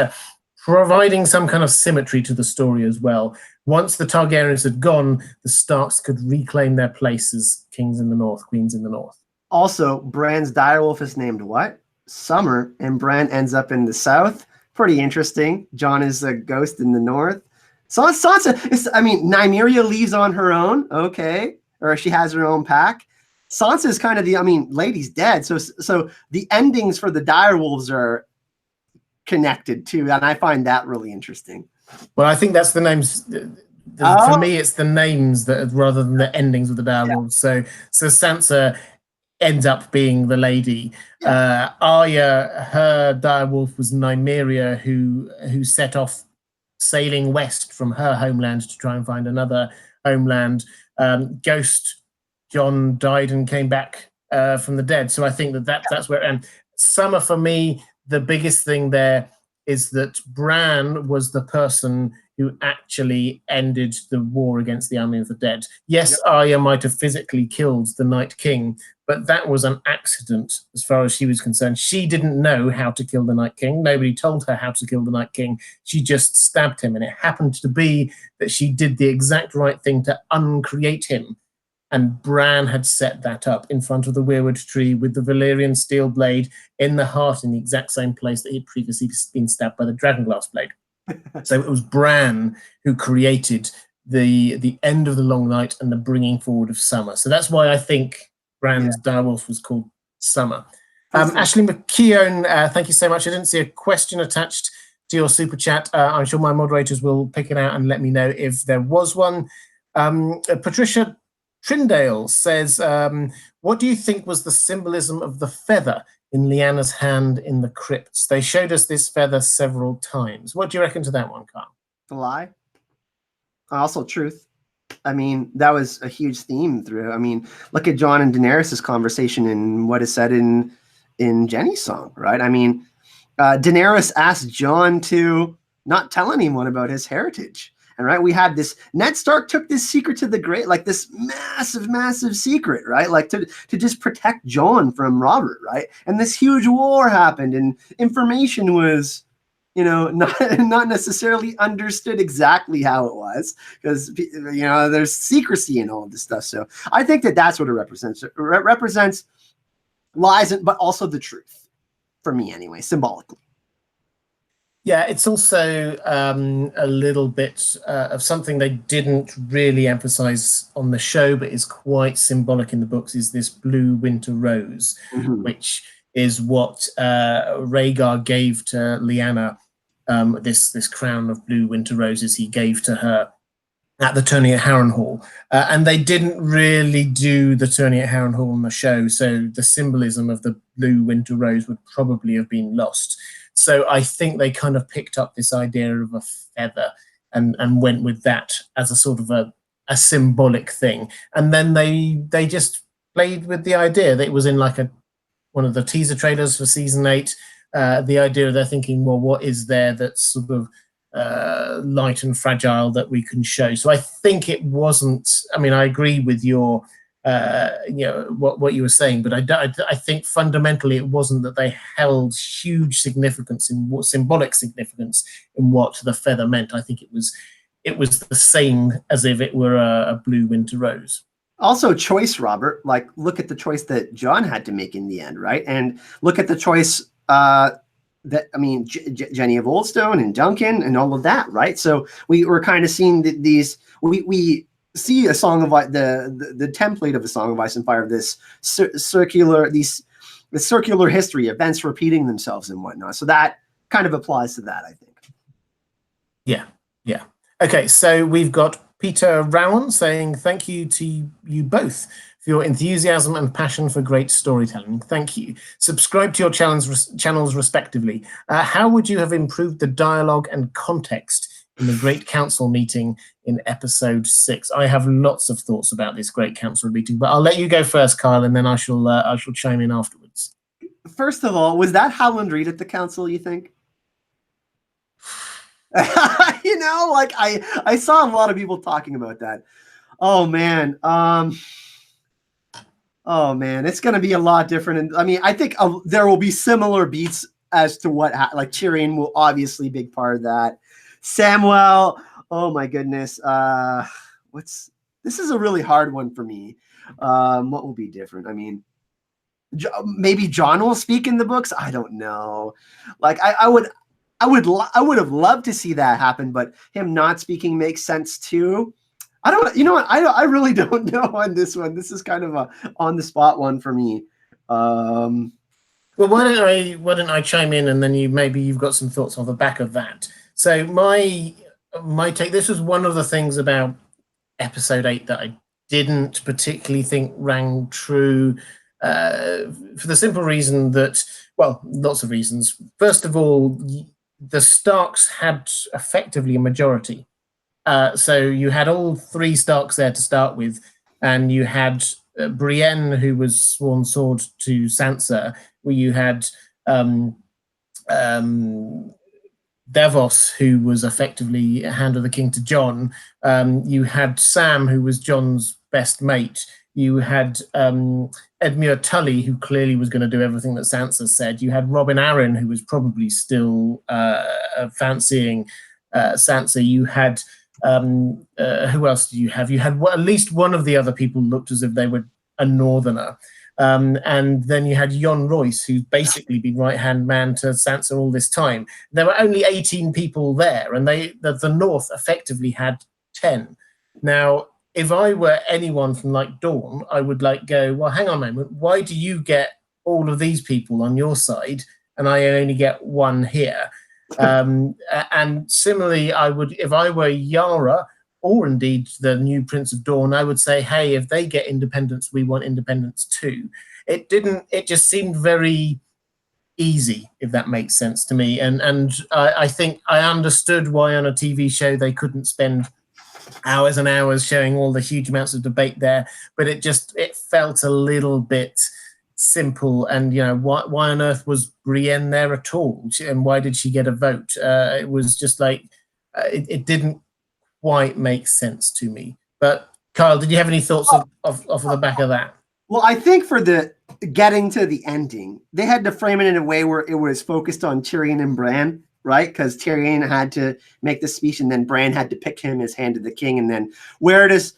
providing some kind of symmetry to the story as well. Once the Targaryens had gone, the Starks could reclaim their place as kings in the north, queens in the north. Also, Bran's direwolf is named what? Summer, and Bran ends up in the south. Pretty interesting. Jon is a ghost in the north. Sansa, Nymeria leaves on her own, okay, or she has her own pack. Sansa is kind of lady's dead, so the endings for the direwolves are connected too, and I find that really interesting. Well, I think that's the names. For me, it's the names that rather than the endings of the direwolves. Yeah. So Sansa ends up being the lady. Yeah. Arya, her direwolf was Nymeria, who set off sailing west from her homeland to try and find another homeland. Ghost Jon died and came back from the dead. So I think that's where. And Summer, for me, the biggest thing there is that Bran was the person who actually ended the war against the army of the dead. Yes, Arya might have physically killed the Night King, but that was an accident as far as she was concerned. She didn't know how to kill the Night King. Nobody told her how to kill the Night King. She just stabbed him, and it happened to be that she did the exact right thing to uncreate him. And Bran had set that up in front of the Weirwood tree with the Valyrian steel blade in the heart, in the exact same place that he'd previously been stabbed by the dragonglass blade. So it was Bran who created the end of the long night and the bringing forward of summer. So that's why I think Bran's direwolf was called Summer. Ashley McKeown, thank you so much. I didn't see a question attached to your super chat. I'm sure my moderators will pick it out and let me know if there was one. Patricia Trindale says, what do you think was the symbolism of the feather in Lyanna's hand in the crypts? They showed us this feather several times. What do you reckon to that one, Carl? The lie. Also truth. That was a huge theme through. Look at Jon and Daenerys' conversation and what is said in Jenny's song, right? Daenerys asked Jon to not tell anyone about his heritage. And right, we had this, Ned Stark took this secret to the great, like this massive secret, right? Like to just protect Jon from Robert, right? And this huge war happened and information was not necessarily understood exactly how it was, because there's secrecy in all of this stuff. So I think that that's what it represents. It represents lies, but also the truth, for me anyway, symbolically. Yeah, it's also a little bit of something they didn't really emphasize on the show, but is quite symbolic in the books, is this blue winter rose, which is what Rhaegar gave to Lyanna. This crown of blue winter roses he gave to her at the tourney at Harrenhal. And they didn't really do the tourney at Harrenhal on the show, so the symbolism of the blue winter rose would probably have been lost. So I think they kind of picked up this idea of a feather and went with that as a sort of a symbolic thing. And then they just played with the idea that it was in like one of the teaser trailers for season 8. The idea they're thinking, well, what is there that's sort of light and fragile that we can show? So I think it wasn't. I mean, I agree with your, what you were saying, but I think fundamentally it wasn't that they held huge significance in what symbolic significance in what the feather meant. I think it was the same as if it were a blue winter rose. Also choice, Robert, like look at the choice that Jon had to make in the end, right? And look at the choice Jenny of Oldstone and Duncan and all of that, right? So we were kind of seeing these, we see a Song of the template of a Song of Ice and Fire, this circular history, events repeating themselves and whatnot. So that kind of applies to that, I think. Yeah. Okay, so we've got Peter Rowan saying, thank you to you both for your enthusiasm and passion for great storytelling. Thank you. Subscribe to your channels respectively. How would you have improved the dialogue and context in the Great Council meeting in episode 6? I have lots of thoughts about this Great Council meeting, but I'll let you go first, Kyle, and then I shall chime in afterwards. First of all, was that Howland Reed at the council, you think? I saw a lot of people talking about that. Oh man, it's going to be a lot different. And I mean, I think there will be similar beats as to what, like Tyrion will obviously be a big part of that. Samuel, oh my goodness, this is a really hard one for me. What will be different? I mean, maybe Jon will speak in the books. I don't know. Like I would have loved to see that happen, but him not speaking makes sense too. I really don't know on this one. This is kind of a on the spot one for me. Well, why don't I chime in, and then you've got some thoughts on the back of that. So my take. This was one of the things about episode 8 that I didn't particularly think rang true, for the simple reason that, well, lots of reasons. First of all, the Starks had effectively a majority. So you had all 3 Starks there to start with, and you had Brienne, who was sworn sword to Sansa, where you had Davos, who was effectively Hand of the King to Jon. You had Sam, who was Jon's best mate. You had Edmure Tully, who clearly was going to do everything that Sansa said. You had Robin Arryn, who was probably still fancying Sansa. You had who else did you have? You had at least one of the other people looked as if they were a northerner. And then you had Jon Royce, who's basically been right-hand man to Sansa all this time. There were only 18 people there, and the North effectively had 10. Now, if I were anyone from like Dawn, I would go, well, hang on a moment. Why do you get all of these people on your side and I only get one here? And similarly, if I were Yara, or indeed the new Prince of Dawn, I would say, hey, if they get independence, we want independence too. It just seemed very easy, if that makes sense to me. And I think I understood why on a TV show they couldn't spend hours and hours showing all the huge amounts of debate there, but it felt a little bit simple. And why on earth was Brienne there at all, and why did she get a vote? It was just like it didn't quite make sense to me. But Kyle, did you have any thoughts off the back of that? Well, I think for the getting to the ending, they had to frame it in a way where it was focused on Tyrion and Bran right? Because Tyrion had to make the speech, and then Bran had to pick him as hand of the king. And then where does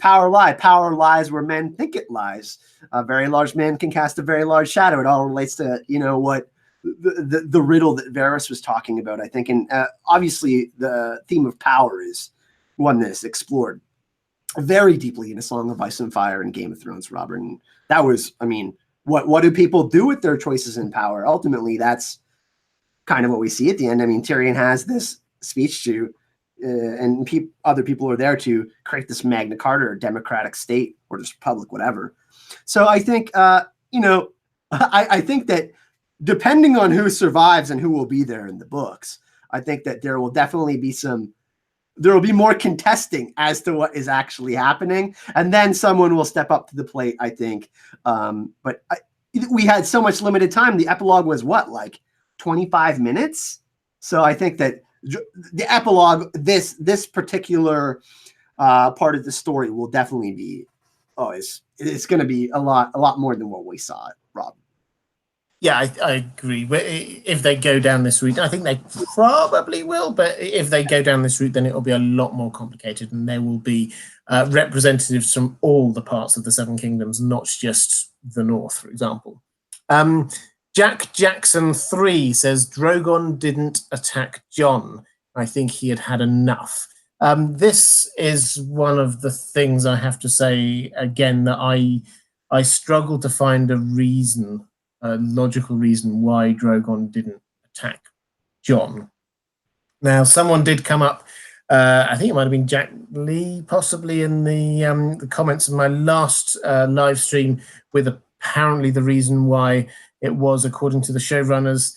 power lie? Power lies where men think it lies. A very large man can cast a very large shadow. It all relates to, you know, what the riddle that Varys was talking about, I think. And obviously the theme of power is one that is explored very deeply in A Song of Ice and Fire and Game of Thrones, Robert. And that was, I mean, what do people do with their choices in power? Ultimately, that's kind of what we see at the end. I mean, Tyrion has this speech to, and other people are there to create this Magna Carta or democratic state or this republic, whatever. So I think, you know, I think that depending on who survives and who will be there in the books, I think that there will definitely be there will be more contesting as to what is actually happening. And then someone will step up to the plate, I think. But we had so much limited time. The epilogue was what, like 25 minutes? So I think that the epilogue, this particular part of the story will definitely be, it's going to be a lot more than what we saw, Rob. Yeah, I agree. If they go down this route, I think they probably will, but if they go down this route, then it'll be a lot more complicated, and there will be representatives from all the parts of the Seven Kingdoms, not just the North, for example. Jack Jackson 3 says, Drogon didn't attack Jon. I think he had had enough. This is one of the things I have to say, again, that I struggle to find a logical reason why Drogon didn't attack Jon. Now, someone did come up, I think it might have been Jack Lee, possibly in the comments of my last live stream, with apparently the reason why it was, according to the showrunners,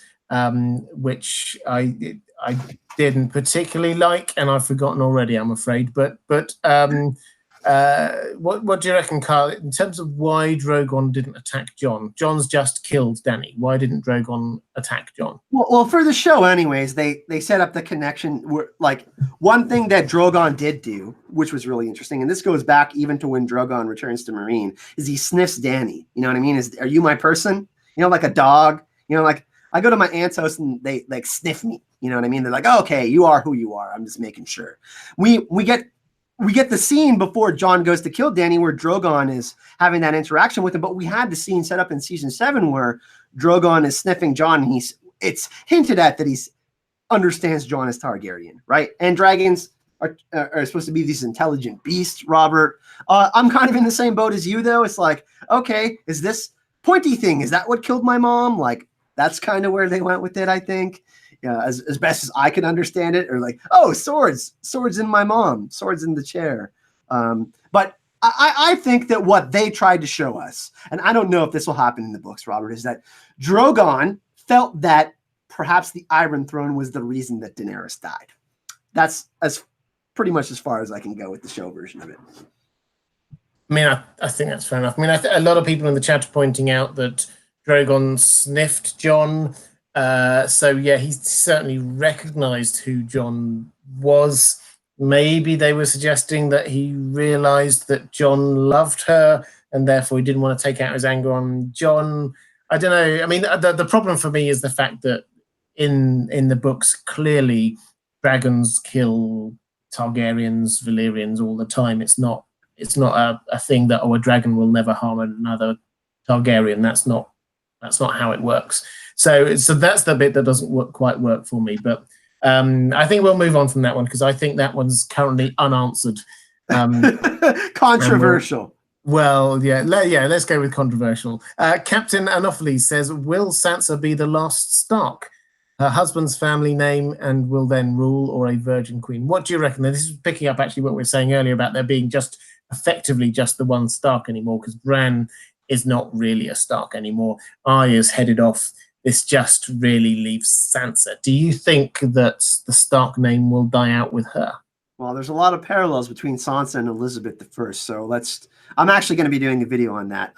which I didn't particularly like, and I've forgotten already, I'm afraid. But what do you reckon, Kyle, in terms of why Drogon didn't attack Jon? Jon's just killed Dany. Why didn't Drogon attack Jon? Well, for the show, anyways, they set up the connection. Like, one thing that Drogon did do, which was really interesting, and this goes back even to when Drogon returns to Meereen, is he sniffs Dany. You know what I mean? Are you my person? You know, like a dog. You know, like I go to my aunt's house and they like sniff me. You know what I mean? They're like, oh, okay, you are who you are. I'm just making sure. We get the scene before Jon goes to kill Dany where Drogon is having that interaction with him, but we had the scene set up in season 7 where Drogon is sniffing Jon, and it's hinted at that he understands Jon as Targaryen, right? And dragons are supposed to be these intelligent beasts, Robert. I'm kind of in the same boat as you, though. It's like, okay, is this pointy thing, is that what killed my mom? Like, that's kind of where they went with it, I think. As best as I can understand it, or like, oh, swords in my mom, swords in the chair. But I think that what they tried to show us, and I don't know if this will happen in the books, Robert, is that Drogon felt that perhaps the Iron Throne was the reason that Daenerys died. That's pretty much as far as I can go with the show version of it. I mean, I think that's fair enough. I mean, a lot of people in the chat are pointing out that Drogon sniffed Jon. So yeah, he certainly recognized who Jon was. Maybe they were suggesting that he realized that Jon loved her and therefore he didn't want to take out his anger on Jon. I don't know. I mean, the problem for me is the fact that in the books, clearly dragons kill Targaryens, Valyrians all the time. It's not a thing that, a dragon will never harm another Targaryen. That's not how it works. So that's the bit that doesn't quite work for me. But I think we'll move on from that one because I think that one's currently unanswered. Controversial. Let's go with controversial. Captain Anopheles says, will Sansa be the last Stark? Her husband's family name and will then rule, or a virgin queen? What do you reckon? This is picking up actually what we were saying earlier about there being effectively just the one Stark anymore, because Bran is not really a Stark anymore. Arya's headed off. This just really leaves Sansa. Do you think that the Stark name will die out with her? Well, there's a lot of parallels between Sansa and Elizabeth I. So I'm actually going to be doing a video on that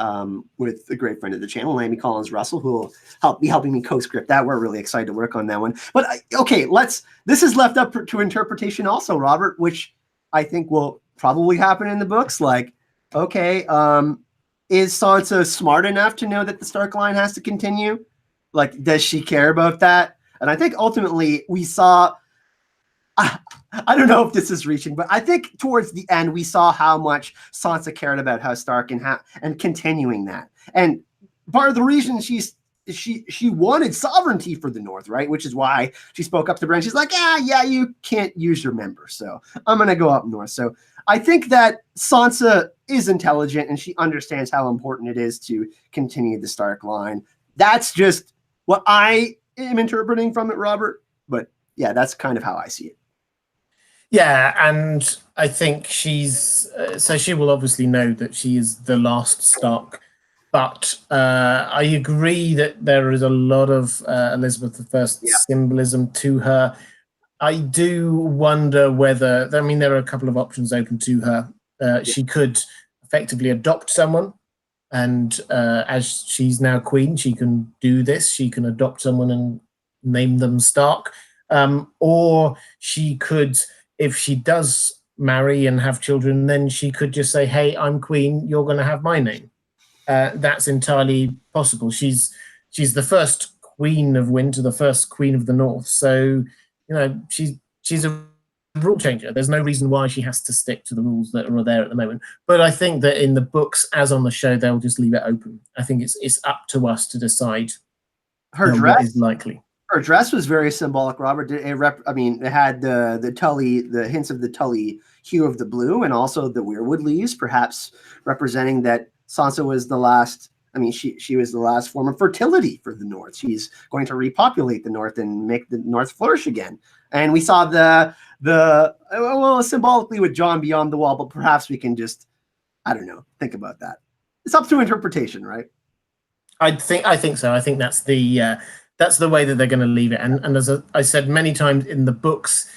with a great friend of the channel, Amy Collins Russell, who will be helping me co-script that. We're really excited to work on that one. But okay, this is left up to interpretation also, Robert, which I think will probably happen in the books. Like, okay, is Sansa smart enough to know that the Stark line has to continue? Like, does she care about that? And I think ultimately we saw, I don't know if this is reaching, but I think towards the end we saw how much Sansa cared about House Stark and continuing that. And part of the reason she wanted sovereignty for the North, right? Which is why she spoke up to Bran. She's like, yeah, you can't use your members, so I'm gonna go up north. So I think that Sansa is intelligent and she understands how important it is to continue the Stark line. That's just what I am interpreting from it, Robert. But yeah, that's kind of how I see it. Yeah, and I think she's so she will obviously know that she is the last Stark, but I agree that there is a lot of Elizabeth I symbolism to her. I do wonder whether, I mean, there are a couple of options open to her. She could effectively adopt someone, and as she's now queen, she can do this. She can adopt someone and name them Stark, or she could, if she does marry and have children, then she could just say, hey, I'm queen, you're going to have my name. That's entirely possible. She's the first queen of winter, the first queen of the North. So, you know, she's a rule changer. There's no reason why she has to stick to the rules that are there at the moment. But I think that in the books, as on the show, they'll just leave it open. I think it's up to us to decide her dress what is likely. Her dress was very symbolic, Robert. It had the Tully, the hints of the Tully hue of the blue, and also the weirwood leaves, perhaps representing that Sansa was the last. I mean, she was the last form of fertility for the North. She's going to repopulate the North and make the North flourish again. And we saw symbolically with Jon beyond the wall, but perhaps we can just, I don't know, think about that. It's up to interpretation, right? I think so. I think that's the way that they're going to leave it. And as I said many times in the books,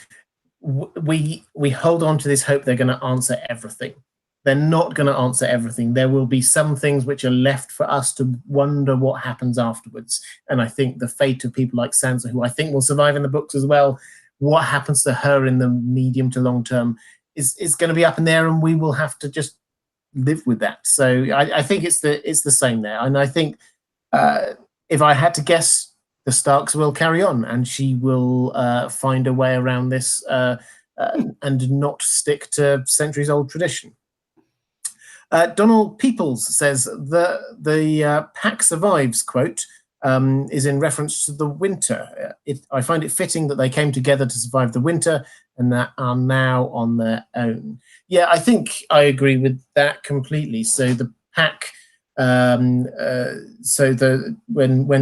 we hold on to this hope they're going to answer everything. They're not going to answer everything. There will be some things which are left for us to wonder what happens afterwards. And I think the fate of people like Sansa, who I think will survive in the books as well, what happens to her in the medium to long term is going to be up in there, and we will have to just live with that. So I think it's the same there. And I think if I had to guess, the Starks will carry on, and she will find a way around this and not stick to centuries-old tradition. Donald Peoples says the pack survives quote is in reference to the winter. I find it fitting that they came together to survive the winter and that are now on their own. Yeah, I think I agree with that completely. So the pack, when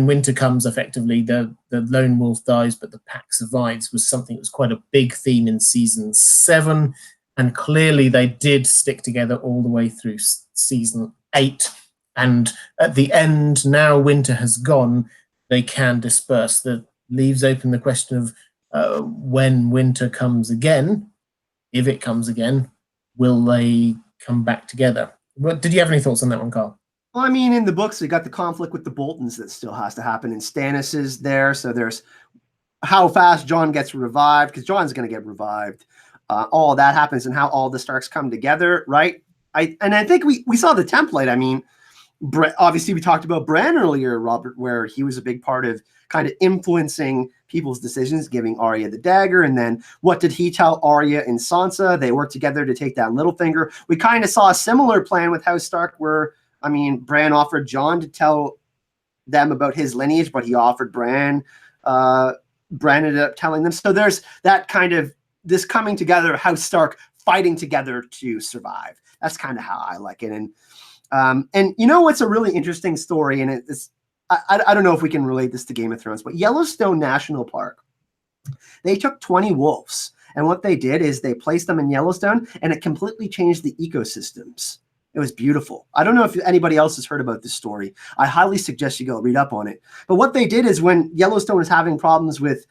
winter comes, effectively the lone wolf dies, but the pack survives, was something that was quite a big theme in season 7. And clearly they did stick together all the way through season 8. And at the end, now winter has gone, they can disperse. That leaves open the question of when winter comes again, if it comes again, will they come back together? Did you have any thoughts on that one, Carl? Well, I mean, in the books, we got the conflict with the Boltons that still has to happen, and Stannis is there. So there's how fast Jon gets revived, because Jon's going to get revived. All that happens, and how all the Starks come together, right? I think we saw the template. I mean, obviously we talked about Bran earlier, Robert, where he was a big part of kind of influencing people's decisions, giving Arya the dagger, and then what did he tell Arya and Sansa? They worked together to take down Littlefinger. We kind of saw a similar plan with House Stark, where I mean, Bran offered Jon to tell them about his lineage, but he offered Bran. Bran ended up telling them. So there's that kind of this coming together, House Stark fighting together to survive. That's kind of how I like it. And you know what's a really interesting story, and it's I don't know if we can relate this to Game of Thrones, but Yellowstone National Park, they took 20 wolves, and what they did is they placed them in Yellowstone, and it completely changed the ecosystems. It was beautiful. I don't know if anybody else has heard about this story. I highly suggest you go read up on it. But what they did is when Yellowstone was having problems with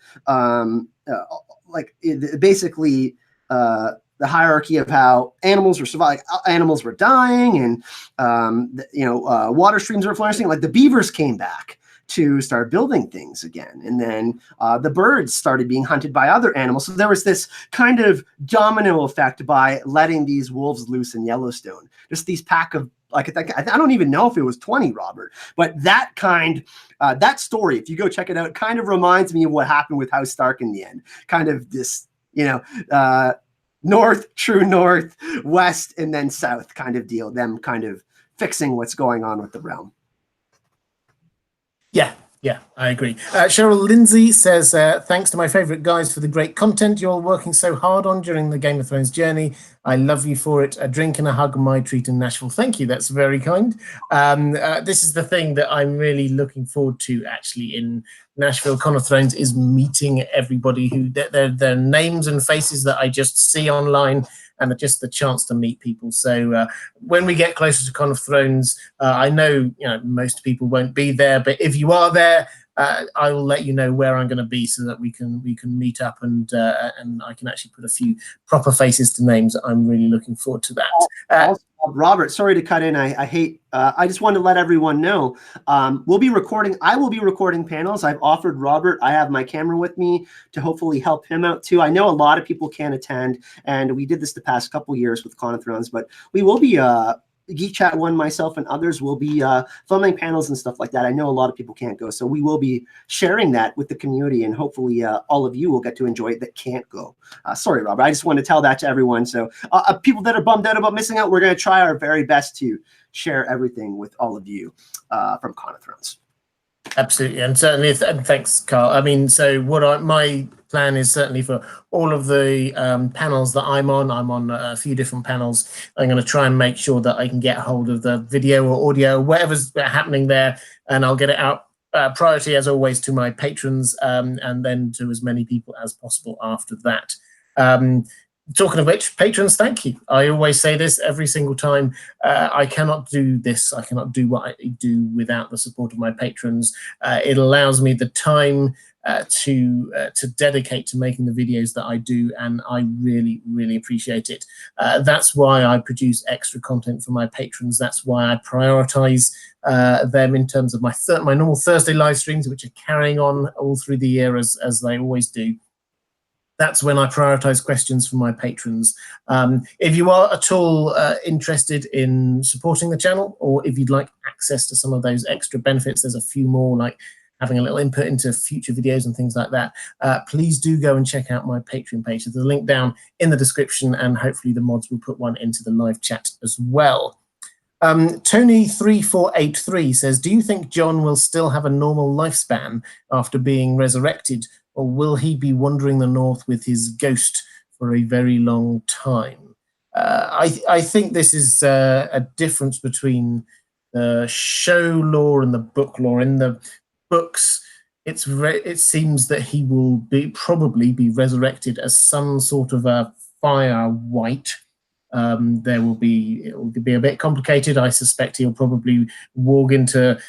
basically the hierarchy of how animals were surviving, animals were dying, and water streams were flourishing. Like the beavers came back to start building things again, and then the birds started being hunted by other animals. So there was this kind of domino effect by letting these wolves loose in Yellowstone. Just these pack of like I don't even know if it was 20, Robert, but that story, if you go check it out, kind of reminds me of what happened with House Stark in the end. Kind of this, north, true north, west, and then south kind of deal. Them kind of fixing what's going on with the realm. Yeah, I agree. Cheryl Lindsay says, thanks to my favorite guys for the great content you're all working so hard on during the Game of Thrones journey. I love you for it. A drink and a hug, my treat in Nashville. Thank you. That's very kind. This is the thing that I'm really looking forward to actually in Nashville Con of Thrones, is meeting everybody who their names and faces that I just see online, and just the chance to meet people. So when we get closer to Con of Thrones, I know most people won't be there, but if you are there, I will let you know where I'm going to be so that we can meet up and I can actually put a few proper faces to names. I'm really looking forward to that. Robert, sorry to cut in. I hate. I just wanted to let everyone know. We'll be recording. I will be recording panels. I've offered Robert. I have my camera with me to hopefully help him out too. I know a lot of people can't attend, and we did this the past couple years with Con of Thrones, but we will be. Geek Chat One, myself, and others will be filming panels and stuff like that. I know a lot of people can't go, so we will be sharing that with the community, and hopefully all of you will get to enjoy it that can't go. Sorry, Robert. I just want to tell that to everyone. So people that are bummed out about missing out, we're going to try our very best to share everything with all of you from Con of Thrones. Absolutely, and certainly, and thanks, Carl. I mean, so my plan is certainly for all of the panels that I'm on a few different panels. I'm going to try and make sure that I can get hold of the video or audio, whatever's happening there, and I'll get it out. Priority, as always, to my patrons, and then to as many people as possible after that. Talking of which, patrons, thank you. I always say this every single time. I cannot do this. I cannot do what I do without the support of my patrons. It allows me the time to dedicate to making the videos that I do, and I really, really appreciate it. That's why I produce extra content for my patrons. That's why I prioritize them in terms of my normal Thursday live streams, which are carrying on all through the year as they always do. That's when I prioritize questions from my patrons. If you are at all interested in supporting the channel, or if you'd like access to some of those extra benefits, there's a few more, like having a little input into future videos and things like that, please do go and check out my Patreon page. There's a link down in the description, and hopefully the mods will put one into the live chat as well. Tony3483 says, do you think Jon will still have a normal lifespan after being resurrected, or will he be wandering the north with his ghost for a very long time? I think this is a difference between the show lore and the book lore. In the books, it seems that he will probably be resurrected as some sort of a fire wight. It will be a bit complicated. I suspect he'll probably walk into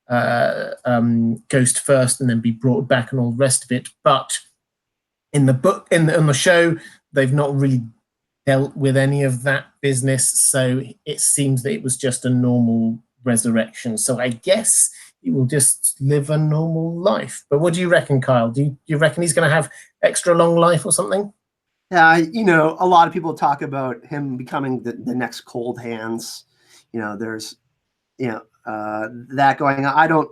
ghost first and then be brought back and all the rest of it. But in the book, in the show, they've not really dealt with any of that business, so it seems that it was just a normal resurrection. So I guess he will just live a normal life. But what do you reckon, Kyle? Do you reckon he's going to have extra long life or something? A lot of people talk about him becoming the next Cold Hands. There's that going on.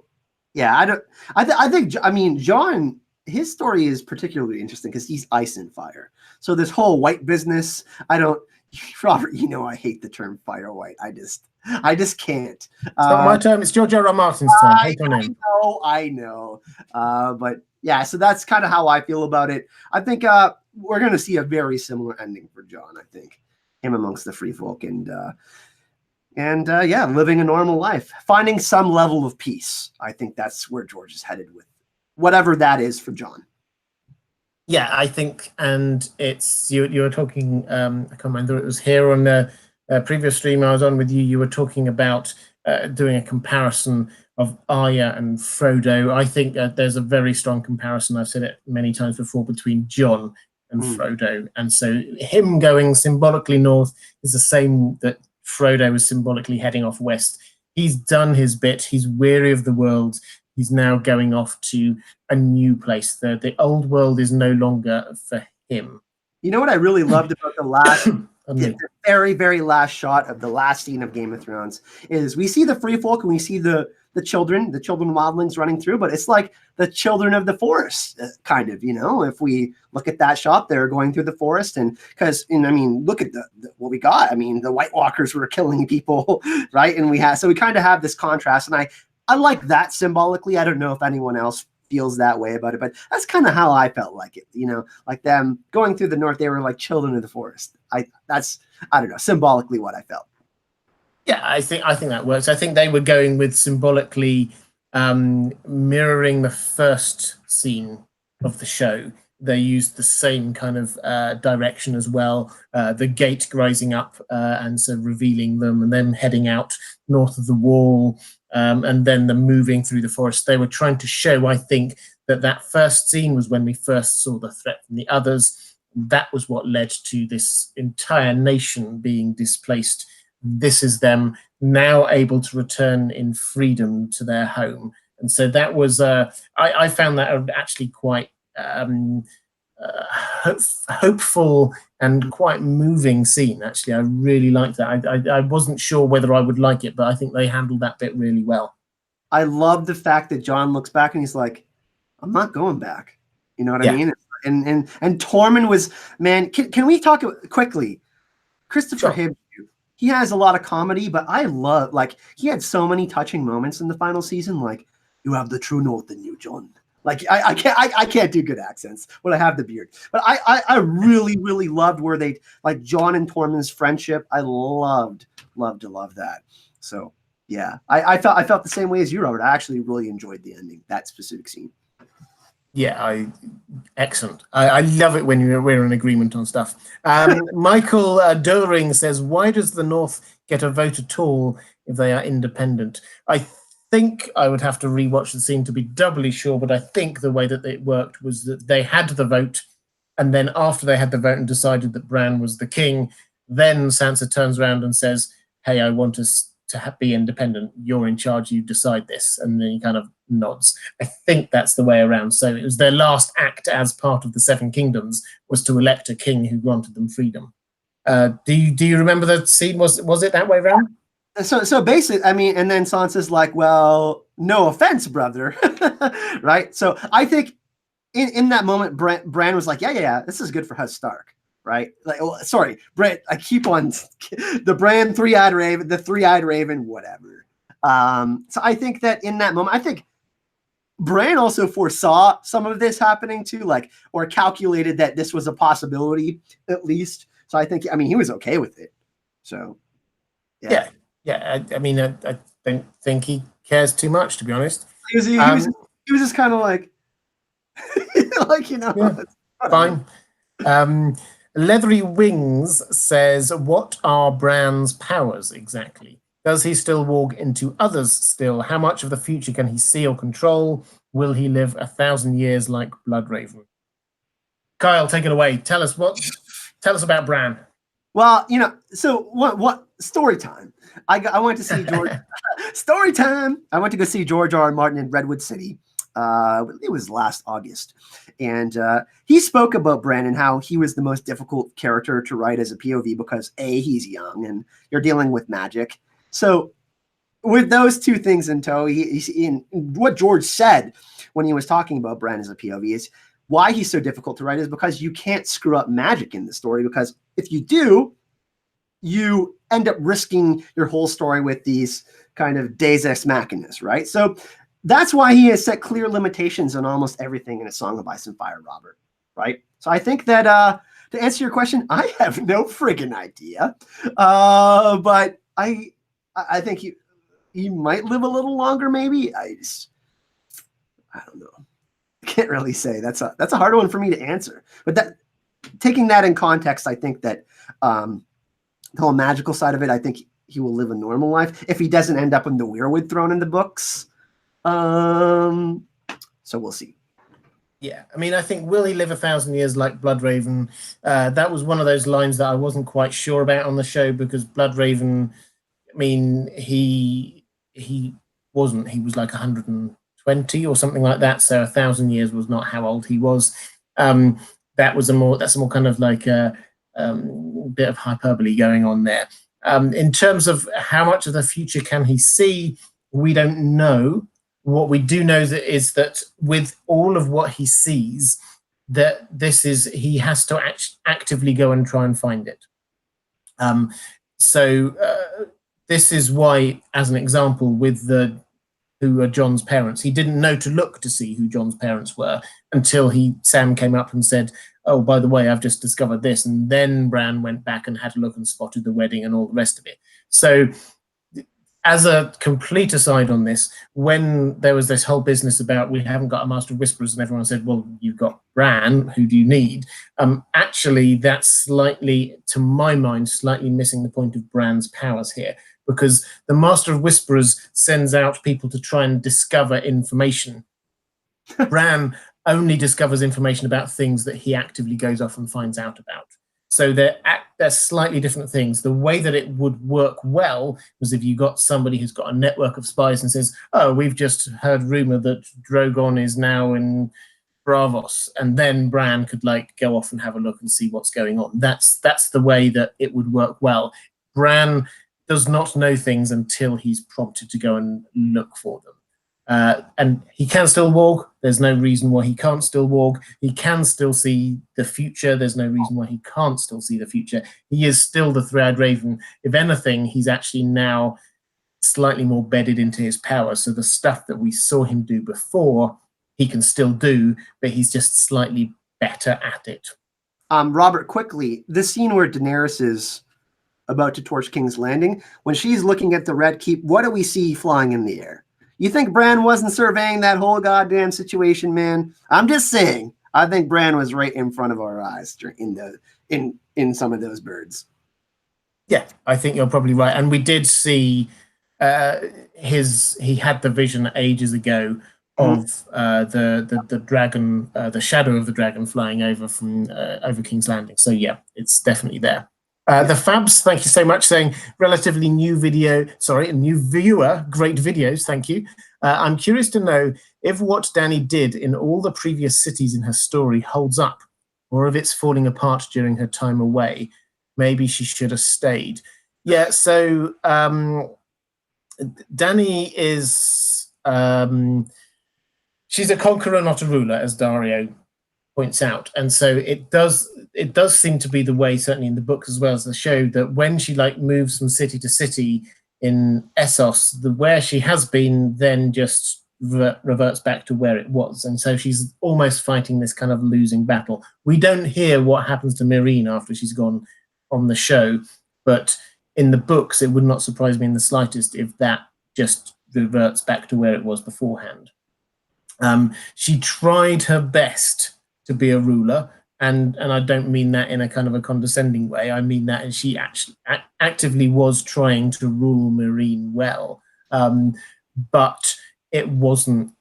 I mean, Jon, his story is particularly interesting because he's ice and fire. So this whole white business, Robert, I hate the term fire white. I just can't. It's not my term. It's George R. R. Martin's term. I know. But yeah, so that's kind of how I feel about it. I think we're going to see a very similar ending for Jon. I think him amongst the free folk and living a normal life, finding some level of peace. I think that's where George is headed with whatever that is for Jon. Yeah, I think, and it's you were talking. I can't remember, it was here on the previous stream I was on with you. You were talking about doing a comparison of Arya and Frodo. I think there's a very strong comparison. I've said it many times before, between Jon and Frodo, and so him going symbolically north is the same that Frodo was symbolically heading off west. He's done his bit. He's weary of the world. He's now going off to a new place. The old world is no longer for him. You know what I really loved about the last the very, very last shot of the last scene of Game of Thrones is we see the free folk and we see the children wildlings running through, but it's like the children of the forest, kind of, if we look at that shot, they're going through the forest. And look at what we got. The White Walkers were killing people, right? And we kind of have this contrast. And I like that symbolically. I don't know if anyone else feels that way about it, but that's kind of how I felt like it, like them going through the north, they were like children of the forest. I don't know, symbolically what I felt. Yeah, I think that works. I think they were going with symbolically mirroring the first scene of the show. They used the same kind of direction as well. The gate rising up and so revealing them, and then heading out north of the wall, and then the moving through the forest. They were trying to show, I think, that first scene was when we first saw the threat from the others. That was what led to this entire nation being displaced. This is them now able to return in freedom to their home. And so that was, I found that actually quite hopeful and quite moving scene. Actually, I really liked that. I wasn't sure whether I would like it, but I think they handled that bit really well. I love the fact that Jon looks back and he's like, I'm not going back. You know what I mean? And Tormund was, man, can we talk quickly? Christopher Hibbs, he has a lot of comedy, but I love, he had so many touching moments in the final season. Like, you have the true north in you, Jon. Like, I can't do good accents when I have the beard. But I really, really loved where they, like, Jon and Tormund's friendship. I loved that. So, yeah, I felt the same way as you, Robert. I actually really enjoyed the ending, that specific scene. Yeah, excellent. I love it when we're in agreement on stuff. Michael Doring says, why does the North get a vote at all if they are independent? I think I would have to rewatch the scene to be doubly sure, but I think the way that it worked was that they had the vote, and then after they had the vote and decided that Bran was the king, then Sansa turns around and says, hey, I want us to be independent. You're in charge. You decide this. And then he kind of nods. I think that's the way around. So it was their last act as part of the Seven Kingdoms was to elect a king who granted them freedom. Do you remember the scene? Was it that way around? So basically, and then Sansa's like, well, no offense, brother. Right? So I think in that moment, Bran was like, yeah, this is good for House Stark. Right? Like, sorry, Bran. I keep on the Bran three-eyed raven, the three-eyed raven, whatever. So I think that in that moment, I think Bran also foresaw some of this happening too, or calculated that this was a possibility at least. So I think, he was okay with it. So, yeah. I don't think he cares too much, to be honest. He was just kind of like, yeah, fine. Leathery Wings says, what are Bran's powers exactly? Does he still walk into others still? How much of the future can he see or control? Will he live 1,000 years like Bloodraven? Kyle, take it away. Tell us about Bran. Well, so what story time? I went to see George. Story time. I went to go see George R. R. Martin in Redwood City. It was last August. And he spoke about Bran and how he was the most difficult character to write as a POV because A, he's young and you're dealing with magic. So with those two things in tow, what George said when he was talking about Bran as a POV is why he's so difficult to write is because you can't screw up magic in the story, because if you do, you end up risking your whole story with these kind of deus ex machinas, right? So that's why he has set clear limitations on almost everything in A Song of Ice and Fire, Robert, right? So I think that to answer your question, I have no friggin' idea. But I think he might live a little longer, maybe. I don't know. I can't really say. That's a hard one for me to answer. But taking that in context, I think that the whole magical side of it, I think he will live a normal life if he doesn't end up in the Weirwood Throne in the books. So we'll see. Yeah, I think will he live 1,000 years like Bloodraven? That was one of those lines that I wasn't quite sure about on the show, because Bloodraven, he wasn't. He was like 120 or something like that. So 1,000 years was not how old he was. That's a more kind of like bit of hyperbole going on there. In terms of how much of the future can he see, we don't know. What we do know is that with all of what he sees, that he has to actively go and try and find it. So this is why, as an example, with who are Jon's parents, he didn't know to look to see who Jon's parents were until Sam came up and said, "Oh, by the way, I've just discovered this." And then Bran went back and had a look and spotted the wedding and all the rest of it. So as a complete aside on this, when there was this whole business about we haven't got a Master of Whisperers, and everyone said, well, you've got Bran, who do you need? Actually, that's slightly, to my mind, slightly missing the point of Bran's powers here, because the Master of Whisperers sends out people to try and discover information. Bran only discovers information about things that he actively goes off and finds out about. So they're slightly different things. The way that it would work well was if you got somebody who's got a network of spies and says, "Oh, we've just heard rumor that Drogon is now in Bravos," and then Bran could go off and have a look and see what's going on. That's the way that it would work well. Bran does not know things until he's prompted to go and look for them. And he can still walk. There's no reason why he can't still walk. He can still see the future. There's no reason why he can't still see the future. He is still the Three-Eyed Raven. If anything, he's actually now slightly more bedded into his power. So the stuff that we saw him do before, he can still do, but he's just slightly better at it. Robert, quickly, this scene where Daenerys is about to torch King's Landing, when she's looking at the Red Keep, what do we see flying in the air? You think Bran wasn't surveying that whole goddamn situation, man? I'm just saying. I think Bran was right in front of our eyes in some of those birds. Yeah, I think you're probably right. And we did see he had the vision ages ago of the dragon, the shadow of the dragon flying over from over King's Landing. So yeah, it's definitely there. The Fabs, thank you so much, saying relatively new video, sorry, a new viewer, great videos, thank you. I'm curious to know if what Dany did in all the previous cities in her story holds up, or if it's falling apart during her time away. Maybe she should have stayed. Yeah, so Dany is, she's a conqueror, not a ruler, as Dario points out. And so it does seem to be the way, certainly in the books as well as the show, that when she moves from city to city in Essos, where she has been then just reverts back to where it was. And so she's almost fighting this kind of losing battle. We don't hear what happens to Meereen after she's gone on the show, but in the books, it would not surprise me in the slightest if that just reverts back to where it was beforehand. She tried her best to be a ruler, and I don't mean that in a kind of a condescending way. I mean that, and she actually actively was trying to rule Meereen well, but it wasn't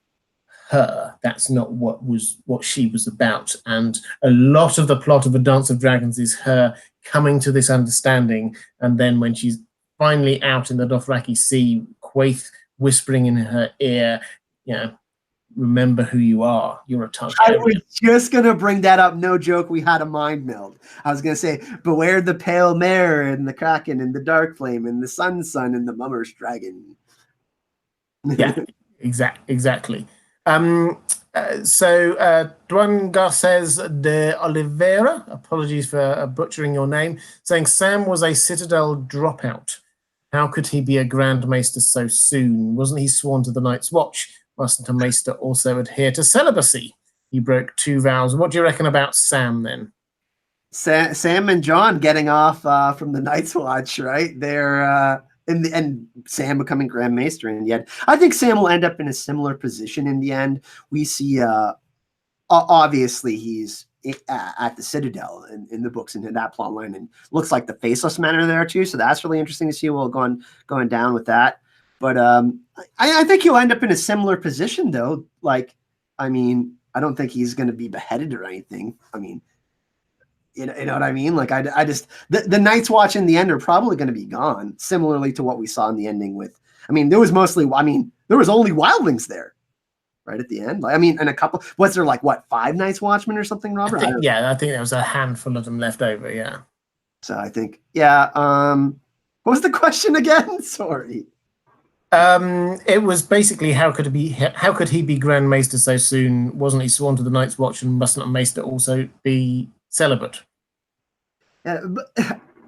her. That's not what she was about. And a lot of the plot of A Dance of Dragons is her coming to this understanding, and then when she's finally out in the Dothraki Sea, Quaithe whispering in her ear, remember who you are. You're a Targaryen. I was just going to bring that up. No joke. We had a mind meld. I was going to say, beware the pale mare and the kraken and the dark flame and the sun's son and the mummer's dragon. Yeah, exactly. So Duan Garces de Oliveira, apologies for butchering your name, saying Sam was a Citadel dropout. How could he be a Grand Maester so soon? Wasn't he sworn to the Night's Watch? Mustn't a Maester also adhere to celibacy? He broke 2 vows. What do you reckon about Sam then? Sam and Jon getting off from the Night's Watch, right? They're and Sam becoming Grand Maester in the end. I think Sam will end up in a similar position in the end. We see, obviously, he's at the Citadel in the books and in that plot line, and looks like the Faceless Men are there too. So that's really interesting to see what going down with that. But I think he'll end up in a similar position, though. I don't think he's going to be beheaded or anything. You know what I mean? I just the Night's Watch in the end are probably going to be gone, similarly to what we saw in the ending with. There was only wildlings there, right at the end. And a couple. Was there 5 Night's Watchmen or something, Robert? I think there was a handful of them left over. Yeah. So I think, yeah. What was the question again? Sorry. It was basically how could he be Grand Maester so soon? Wasn't he sworn to the Night's Watch, and must not Maester also be celibate?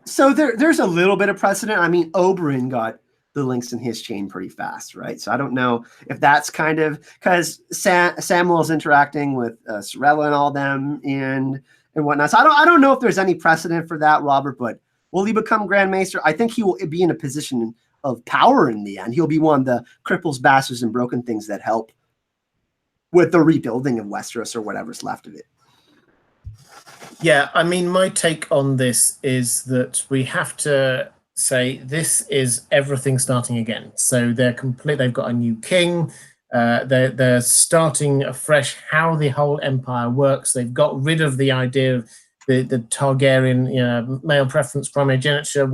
So there's a little bit of precedent. I mean, Oberyn got the links in his chain pretty fast, right? So I don't know if that's kind of because Samuel's interacting with Sorella and all them and whatnot. So I don't know if there's any precedent for that, Robert. But will he become Grand Maester? I think he will be in a position of power in the end. He'll be one of the cripples, bastards, and broken things that help with the rebuilding of Westeros or whatever's left of it. Yeah, I mean, my take on this is that we have to say this is everything starting again. So they're complete. They've got a new king. They're starting afresh how the whole empire works. They've got rid of the idea of the Targaryen, male preference, primogeniture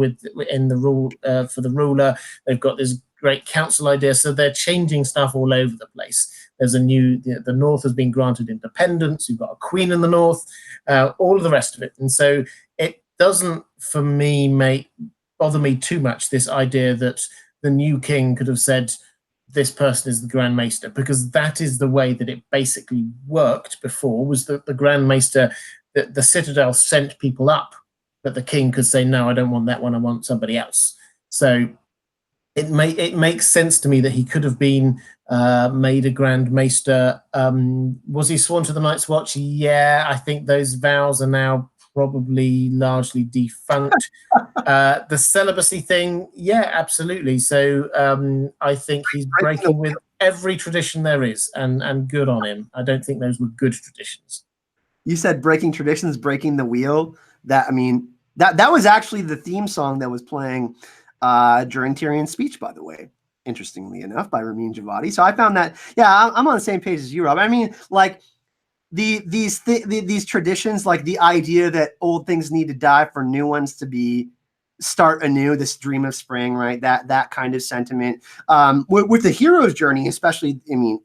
in the rule for the ruler. They've got this great council idea. So they're changing stuff all over the place. There's the North has been granted independence. You've got a queen in the North, all of the rest of it. And so it doesn't, for me, bother me too much, this idea that the new king could have said, this person is the Grand Maester, because that is the way that it basically worked before, was that the Grand Maester, the Citadel sent people up, but the king could say, no, I don't want that one, I want somebody else. So it makes sense to me that he could have been made a Grand Maester. Was he sworn to the Night's Watch? Yeah, I think those vows are now probably largely defunct. The celibacy thing, yeah, absolutely. So I think he's breaking with every tradition there is, and good on him. I don't think those were good traditions. You said breaking traditions, breaking the wheel. That was actually the theme song that was playing during Tyrion's speech, by the way, interestingly enough, by Ramin Djawadi. So I found that, yeah, I'm on the same page as you, Rob. I mean, like these traditions, like the idea that old things need to die for new ones to start anew, this dream of spring, right? That kind of sentiment. With the hero's journey, especially, I mean,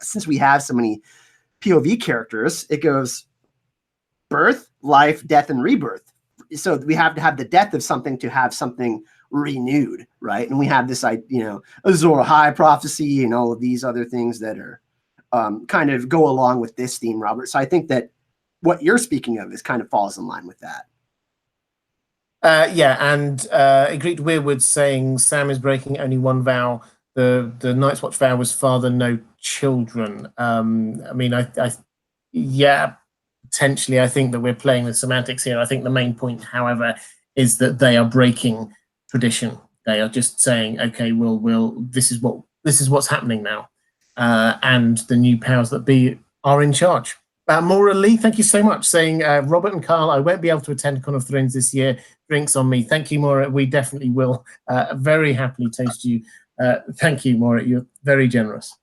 since we have so many POV characters, it goes birth, life, death, and rebirth. So we have to have the death of something to have something renewed, right? And we have this, Azor Ahype prophecy and all of these other things that are kind of go along with this theme, Robert. So I think that what you're speaking of is kind of falls in line with that. Yeah, and agreed to Weirwood saying Sam is breaking only one vow. The Night's Watch vow was father, no children. I mean, yeah, potentially. I think that we're playing with semantics here. I think the main point, however, is that they are breaking tradition. They are just saying, okay, this is what's happening now, and the new powers that be are in charge. Maura Lee, thank you so much. Saying Robert and Carl, I won't be able to attend Con of Thrones this year. Drinks on me. Thank you, Maura. We definitely will. Very happily toast you. Thank you, Maura. You're very generous.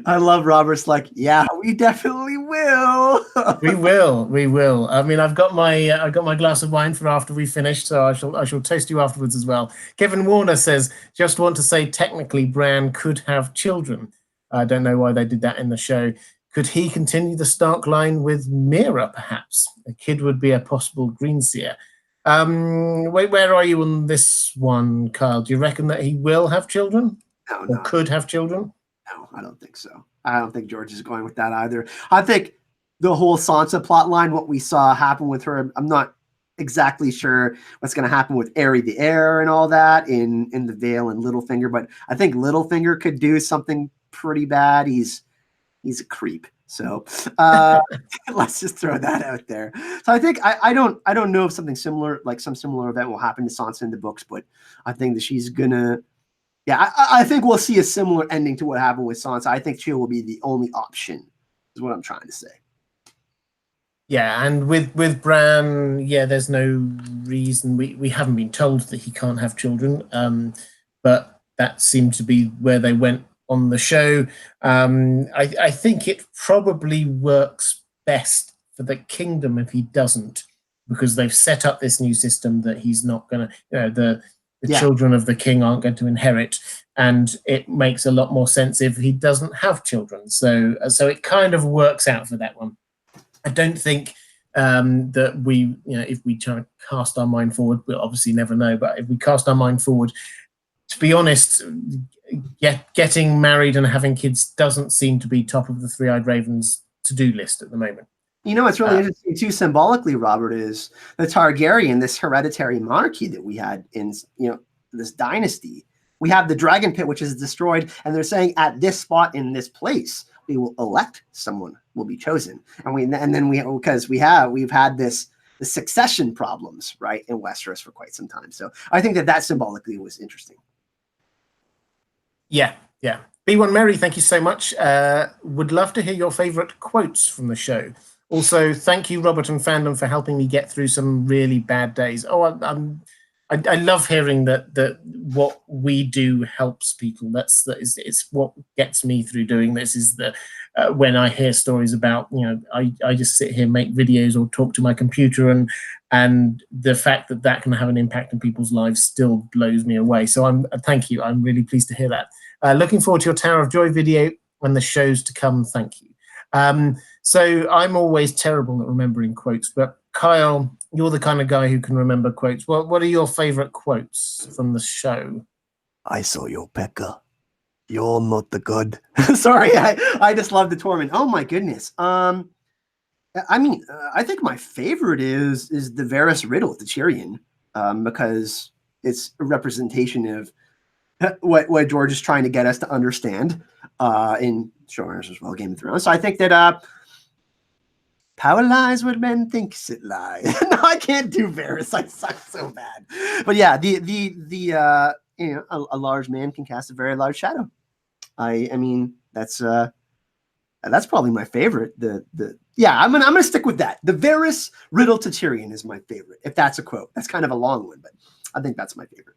I love Robert's like, yeah, we definitely will. We will. I mean, I've got my glass of wine for after we finish, so I shall toast you afterwards as well. Kevin Warner says, just want to say technically Bran could have children. I don't know why they did that in the show. Could he continue the Stark line with Mira, perhaps? A kid would be a possible Greenseer. Where are you on this one, Kyle? Do you reckon that he will have children? No. Or could have children? No, I don't think so. I don't think George is going with that either. I think the whole Sansa plot line, what we saw happen with her, I'm not exactly sure what's going to happen with Aerie the Heir and all that in the Vale and Littlefinger, but I think Littlefinger could do something pretty bad. He's a creep. So let's just throw that out there. So I think I don't know if something similar, like some similar event will happen to Sansa in the books, but I think that she's gonna, yeah, I think we'll see a similar ending to what happened with Sansa. I think she will be the only option, is what I'm trying to say. Yeah, and with Bran, yeah, there's no reason we haven't been told that he can't have children, but that seemed to be where they went on the show. I think it probably works best for the kingdom if he doesn't, because they've set up this new system that he's not going to, the children of the king aren't going to inherit, and it makes a lot more sense if he doesn't have children. So it kind of works out for that one. I don't think that we, if we try to cast our mind forward, we'll obviously never know, but if we cast our mind forward, to be honest, getting married and having kids doesn't seem to be top of the Three-Eyed Raven's to-do list at the moment. What's really interesting too, symbolically, Robert, is the Targaryen, this hereditary monarchy that we had in, this dynasty. We have the dragon pit, which is destroyed, and they're saying at this spot in this place, we will elect someone will be chosen, because we've had the succession problems, right, in Westeros for quite some time. So I think that symbolically was interesting. Yeah. B1 Mary, thank you so much. Would love to hear your favorite quotes from the show. Also, thank you, Robert and Fandom, for helping me get through some really bad days. I love hearing that what we do helps people. It's what gets me through doing this. Is when I hear stories about, I just sit here, make videos, or talk to my computer, and the fact that can have an impact on people's lives still blows me away. So thank you. I'm really pleased to hear that. Looking forward to your Tower of Joy video and the shows to come. Thank you. So I'm always terrible at remembering quotes, but Kyle, you're the kind of guy who can remember quotes. What are your favorite quotes from the show? I saw your pecker. You're not the good. Sorry, I just love the torment. Oh my goodness. I think my favorite is the Varys riddle to Tyrion, because it's a representation of what George is trying to get us to understand in showrunners as well, Game of Thrones. So I think that power lies where men thinks it lies. No, I can't do Varys. I suck so bad. But yeah, a large man can cast a very large shadow. I mean that's probably my favorite. I'm gonna stick with that. The Varys riddle to Tyrion is my favorite. If that's a quote, that's kind of a long one, but I think that's my favorite.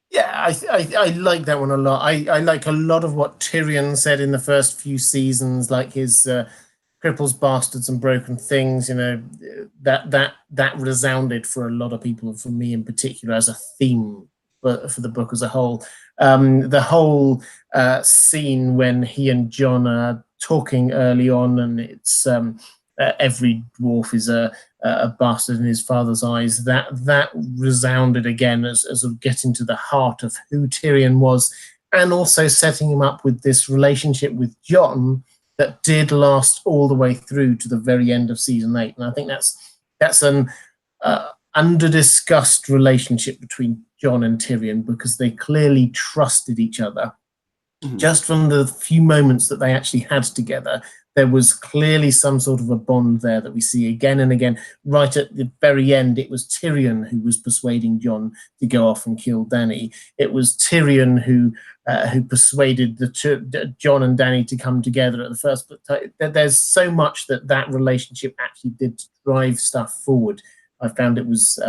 Yeah, I like that one a lot. I like a lot of what Tyrion said in the first few seasons, like his cripples, bastards, and broken things. That resounded for a lot of people, and for me in particular, as a theme for the book as a whole. The whole scene when he and Jon are talking early on, and it's every dwarf is a bastard in his father's eyes. That resounded again as of getting to the heart of who Tyrion was, and also setting him up with this relationship with Jon that did last all the way through to the very end of season 8. And I think that's an under-discussed relationship between Jon and Tyrion, because they clearly trusted each other. Mm-hmm. Just from the few moments that they actually had together, there was clearly some sort of a bond there that we see again and again. Right at the very end, it was Tyrion who was persuading Jon to go off and kill Dany. It was Tyrion who persuaded Jon and Dany to come together at the first. But there's so much that relationship actually did drive stuff forward. I found it was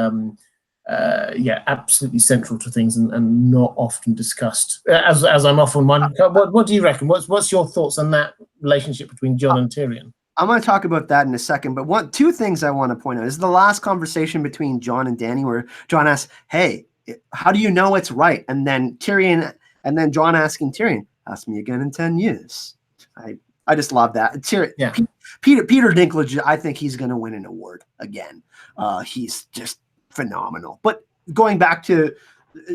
absolutely central to things, and not often discussed. As I'm off on one, what do you reckon? What's your thoughts on that relationship between Jon and Tyrion? I'm going to talk about that in a second, but two things I want to point out. This is the last conversation between Jon and Dany, where Jon asks, "Hey, how do you know it's right?" And then Jon asking Tyrion, "Ask me again in 10 years." I just love that. Peter Dinklage, I think he's going to win an award again. He's just phenomenal. But going back to,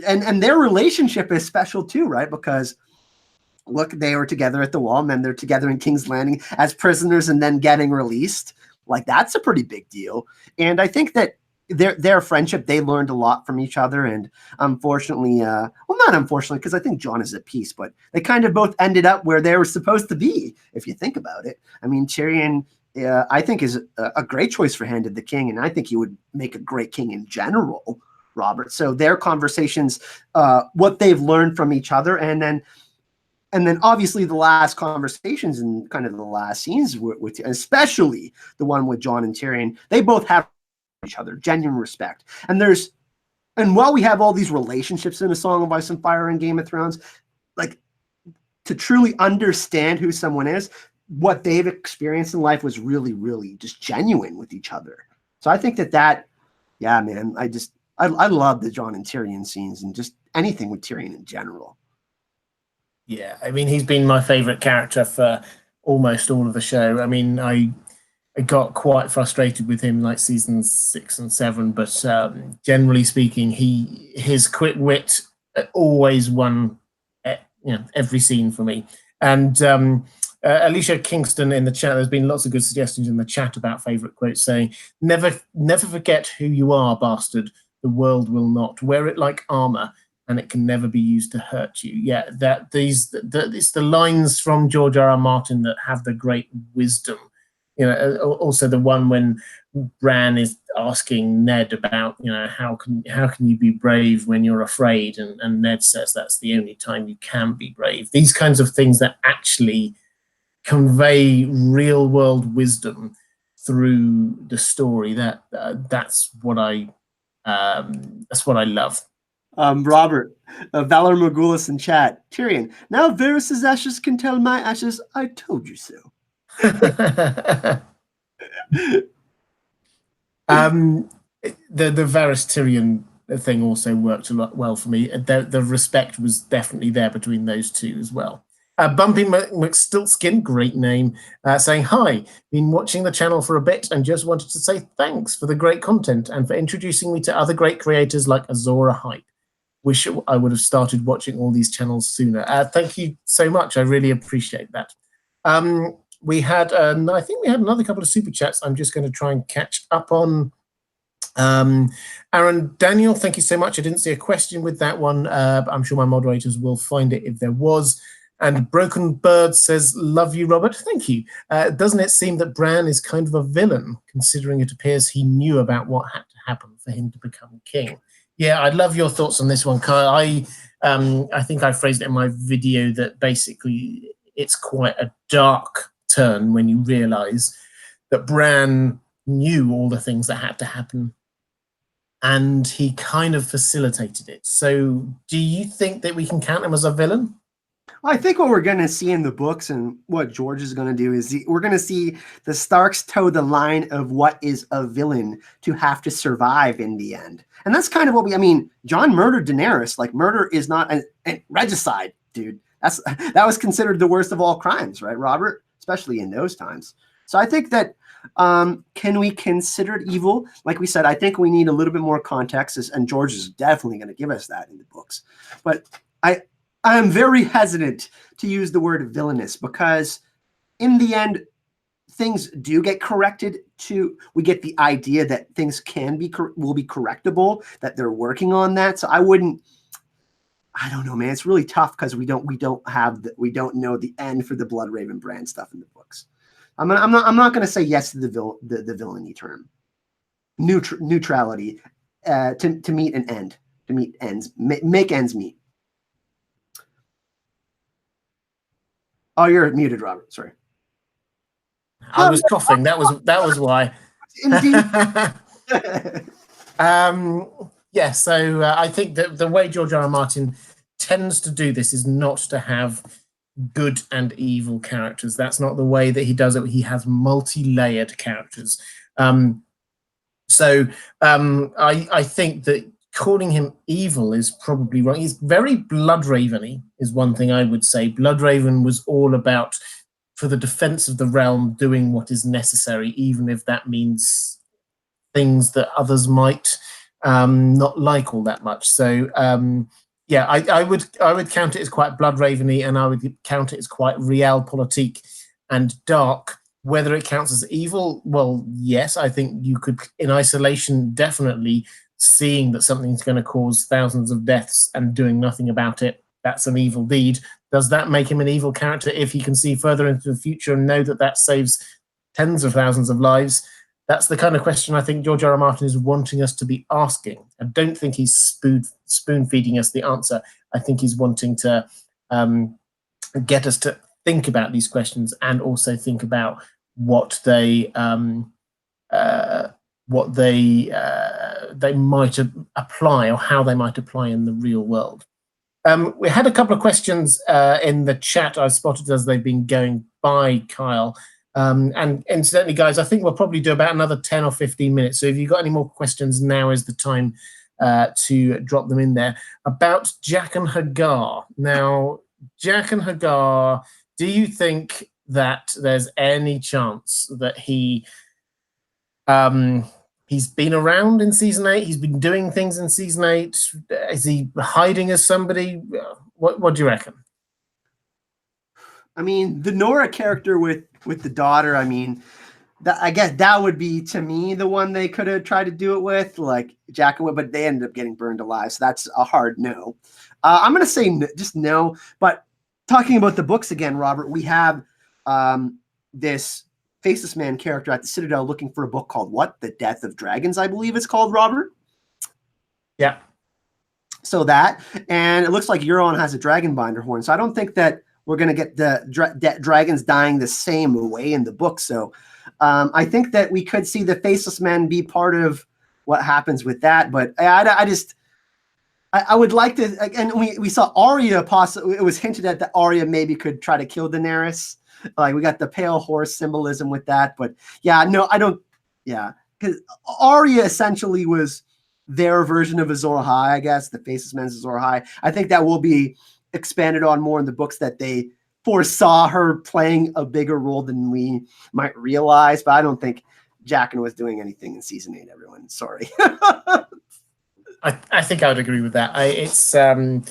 and their relationship is special too, right? Because look, they were together at the Wall, and then they're together in King's Landing as prisoners, and then getting released. Like, that's a pretty big deal. And I think that their friendship, they learned a lot from each other. And unfortunately, not unfortunately, because I think Jon is at peace, but they kind of both ended up where they were supposed to be, if you think about it. I mean, Tyrion, I think, is a great choice for Hand of the King, and I think he would make a great king in general, Robert. So their conversations, what they've learned from each other, and then obviously the last conversations and kind of the last scenes with especially the one with Jon and Tyrion, they both have each other, genuine respect. And while we have all these relationships in A Song of Ice and Fire and Game of Thrones, like, to truly understand who someone is, what they've experienced in life was really, really just genuine with each other. So I think that yeah, man, I love the Jon and Tyrion scenes, and just anything with Tyrion in general. Yeah, I mean, he's been my favorite character for almost all of the show. I mean, got quite frustrated with him like seasons 6 and 7, but generally speaking, his quick wit always won, every scene for me. And Alicia Kingston in the chat, there's been lots of good suggestions in the chat about favorite quotes, saying, never forget who you are, bastard. The world will not. Wear it like armor, and it can never be used to hurt you. Yeah, it's the lines from George R.R. Martin that have the great wisdom. Also the one when Bran is asking Ned about, how can you be brave when you're afraid, and Ned says that's the only time you can be brave. These kinds of things that actually convey real world wisdom through the story. That's what I love. Robert, Valor Magulis in chat. Tyrion, now Varys' ashes can tell my ashes, I told you so. The Varys Tyrion thing also worked a lot well for me. The respect was definitely there between those two as well. Bumpy McStiltskin, great name, saying, hi, been watching the channel for a bit and just wanted to say thanks for the great content and for introducing me to other great creators like Azor Ahype. Wish I would have started watching all these channels sooner. Thank you so much. I really appreciate that. We had, I think we had another couple of super chats I'm just going to try and catch up on. Aaron Daniel, thank you so much. I didn't see a question with that one. I'm sure my moderators will find it if there was. And Broken Bird says, love you, Robert. Thank you. Doesn't it seem that Bran is kind of a villain, considering it appears he knew about what had to happen for him to become king? Yeah, I'd love your thoughts on this one, Kyle. I think I phrased it in my video that basically it's quite a dark turn when you realize that Bran knew all the things that had to happen and he kind of facilitated it. So do you think that we can count him as a villain? I think what we're going to see in the books and what George is going to do is we're going to see the Starks toe the line of what is a villain to have to survive in the end. And that's kind of what Jon murdered Daenerys. Like, murder is not a regicide, dude. That was considered the worst of all crimes, right, Robert? Especially in those times. So I think that can we consider it evil? Like we said, I think we need a little bit more context, and George is definitely going to give us that in the books. But I am very hesitant to use the word villainous because in the end, things do get corrected we get the idea that things will be correctable, that they're working on that. So I don't know, man. It's really tough because we don't know the end for the Bloodraven Bran stuff in the books. I'm not going to say yes to the villainy term. Neutrality to meet an end, to meet ends, make ends meet. Oh, you're muted, Robert. Sorry. I was coughing. That was why. Indeed. Yeah. So I think that the way George R.R. Martin tends to do this is not to have good and evil characters. That's not the way that he does it. He has multi-layered characters. I think that calling him evil is probably wrong. He's very Bloodraven-y, is one thing I would say. Bloodraven was all about, for the defense of the realm, doing what is necessary, even if that means things that others might not like all that much. So yeah, I would count it as quite Bloodraven-y, and I would count it as quite realpolitik and dark. Whether it counts as evil, well, yes, I think you could, in isolation, definitely seeing that something's going to cause thousands of deaths and doing nothing about it, that's an evil deed. Does that make him an evil character if he can see further into the future and know that that saves tens of thousands of lives? That's the kind of question I think George R.R. Martin is wanting us to be asking. I don't think he's spoon-feeding us the answer. I think he's wanting to get us to think about these questions and also think about what they might apply, or how they might apply in the real world. We had a couple of questions in the chat I spotted as they've been going by, Kyle. And incidentally, guys, I think we'll probably do about another 10 or 15 minutes. So if you've got any more questions, now is the time to drop them in there. About Jack and Hagar. Now, Jack and Hagar, do you think that there's any chance that he's been around in season 8. He's been doing things in season 8. Is he hiding as somebody? What do you reckon? I mean, the Nora character with the daughter, I mean, I guess that would be, to me, the one they could have tried to do it with, like Jack, but they ended up getting burned alive. So that's a hard no. I'm going to say just no. But talking about the books again, Robert, we have this Faceless Man character at the Citadel looking for a book called what? The Death of Dragons, I believe it's called, Robert. Yeah. So that, and it looks like Euron has a dragon binder horn. So I don't think that we're going to get the dragons dying the same way in the book. So I think that we could see the Faceless Men be part of what happens with that. But I would like to, and we saw Arya possibly, it was hinted at that Arya maybe could try to kill Daenerys. Like we got the pale horse symbolism with that. But yeah, no, I don't, yeah. Because Arya essentially was their version of Azor Ahype, I guess, the Faceless Men's Azor Ahype. I think that will be expanded on more in the books, that they foresaw her playing a bigger role than we might realize. But I don't think Jaqen was doing anything in season 8, everyone. Sorry. I think I would agree with that. I think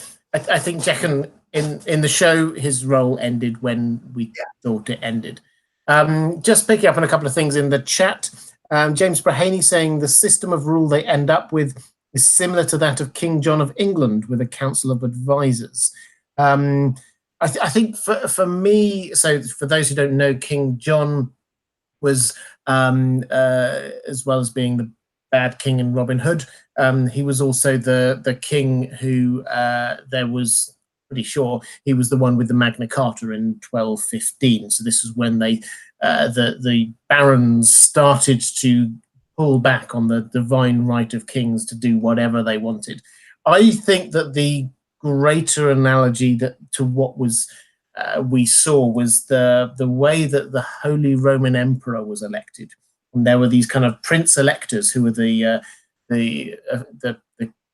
Jaqen in the show, his role ended when we thought it ended. Just picking up on a couple of things in the chat. James Brahaney saying the system of rule they end up with is similar to that of King John of England with a council of advisors. I think for me, so for those who don't know, King John was, as well as being the bad king in Robin Hood, he was also the king who there was, pretty sure he was the one with the Magna Carta in 1215. So this was when they the barons started to pull back on the divine right of kings to do whatever they wanted. I think that the greater analogy to what was we saw was the way that the Holy Roman Emperor was elected. And there were these kind of prince electors who were the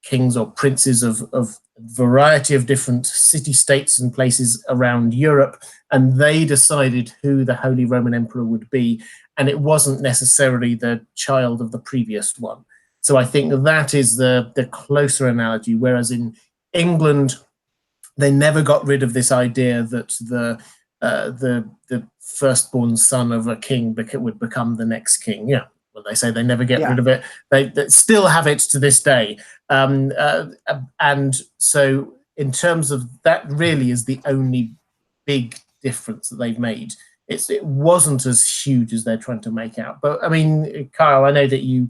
kings or princes of a variety of different city-states and places around Europe, and they decided who the Holy Roman Emperor would be, and it wasn't necessarily the child of the previous one. So I think that is the closer analogy, whereas in England, they never got rid of this idea that the firstborn son of a king would become the next king. Yeah. Well, they say they never get rid of it. They still have it to this day. And so in terms of that, really is the only big difference that they've made. It wasn't as huge as they're trying to make out. But I mean, Kyle, I know that you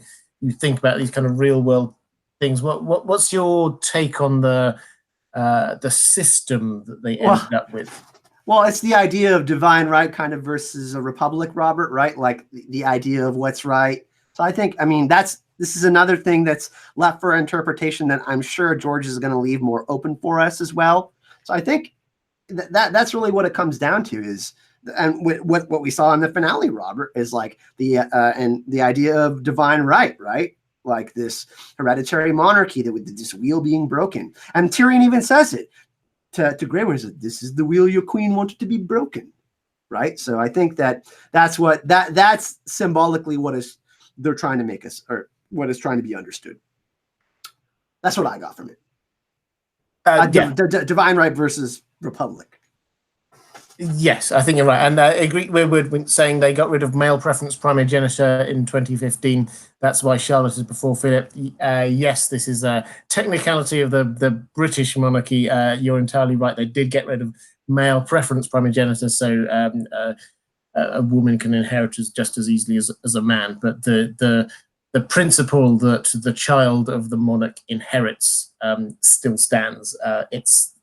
think about these kind of real world things. What's your take on the system that they ended up with? Well, it's the idea of divine right kind of versus a republic, Robert, right? Like the idea of what's right. So I think, I mean, this is another thing that's left for interpretation that I'm sure George is going to leave more open for us as well. So I think that's really what it comes down to is, and what we saw in the finale, Robert, is like and the idea of divine right, right? Like this hereditary monarchy that with this wheel being broken. And Tyrion even says it to Grey Worm, this is the wheel your queen wanted to be broken, right? So I think that's symbolically what they're trying to make us, or what is trying to be understood. That's what I got from it. Divine right versus republic. Yes, I think you're right. And I agree with saying they got rid of male preference primogeniture in 2015. That's why Charlotte is before Philip. Yes, this is a technicality of the British monarchy. You're entirely right. They did get rid of male preference primogeniture, so a woman can inherit just as easily as a man. But the principle that the child of the monarch inherits still stands.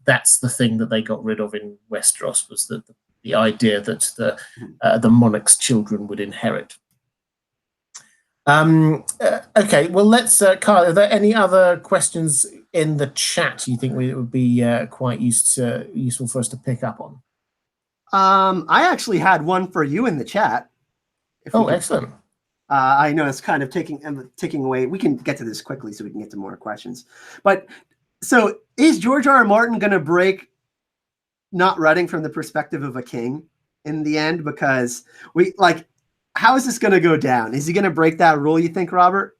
That's the thing that they got rid of in Westeros, was the idea that the monarch's children would inherit. Okay, well, let's, Kyle, are there any other questions in the chat you think it would be quite useful for us to pick up on? I actually had one for you in the chat. Excellent. I know it's kind of taking away. We can get to this quickly so we can get to more questions. But so is George R.R. Martin going to break not writing from the perspective of a king? in the end? Because we like, how is this going to go down? Is he going to break that rule, you think, Robert?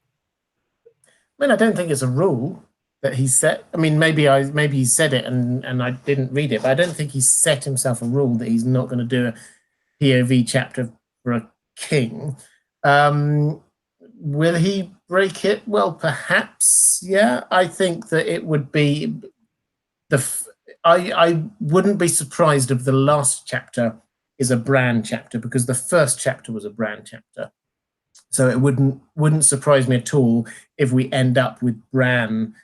I mean, I don't think it's a rule that he set. I mean, maybe he said it and I didn't read it, but I don't think he set himself a rule that he's not going to do a POV chapter for a king. Will he break it? Well, perhaps. Yeah, I think that it would be I wouldn't be surprised if the last chapter is a Bran chapter, because the first chapter was a Bran chapter. So it wouldn't surprise me at all if we end up with Bran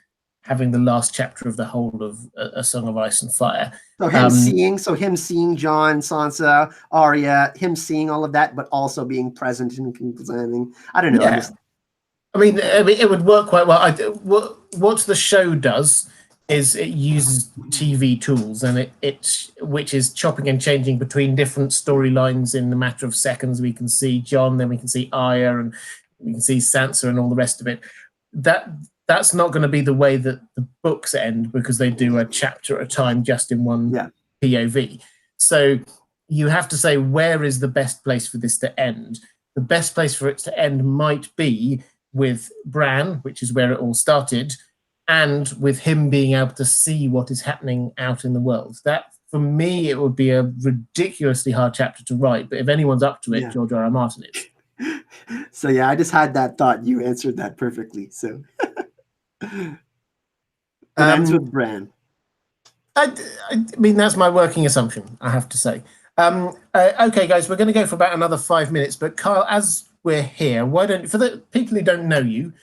having the last chapter of the whole of A Song of Ice and Fire. So him seeing Jon, Sansa, Arya, him seeing all of that, but also being present and planning. I don't know. Yeah. I mean, it would work quite well. What the show does is it uses TV tools, and which is chopping and changing between different storylines in a matter of seconds. We can see Jon, then we can see Arya, and we can see Sansa, and all the rest of it. That's not going to be the way that the books end, because they do a chapter at a time, just in one POV. So you have to say, where is the best place for this to end? The best place for it to end might be with Bran, which is where it all started, and with him being able to see what is happening out in the world. That, for me, it would be a ridiculously hard chapter to write, but if anyone's up to it, George R. R. Martin is. So yeah, I just had that thought. You answered that perfectly. So ends with Bran. I mean, that's my working assumption, I have to say. Okay, guys, we're going to go for about another 5 minutes, but Kyle, as we're here, why don't, for the people who don't know you,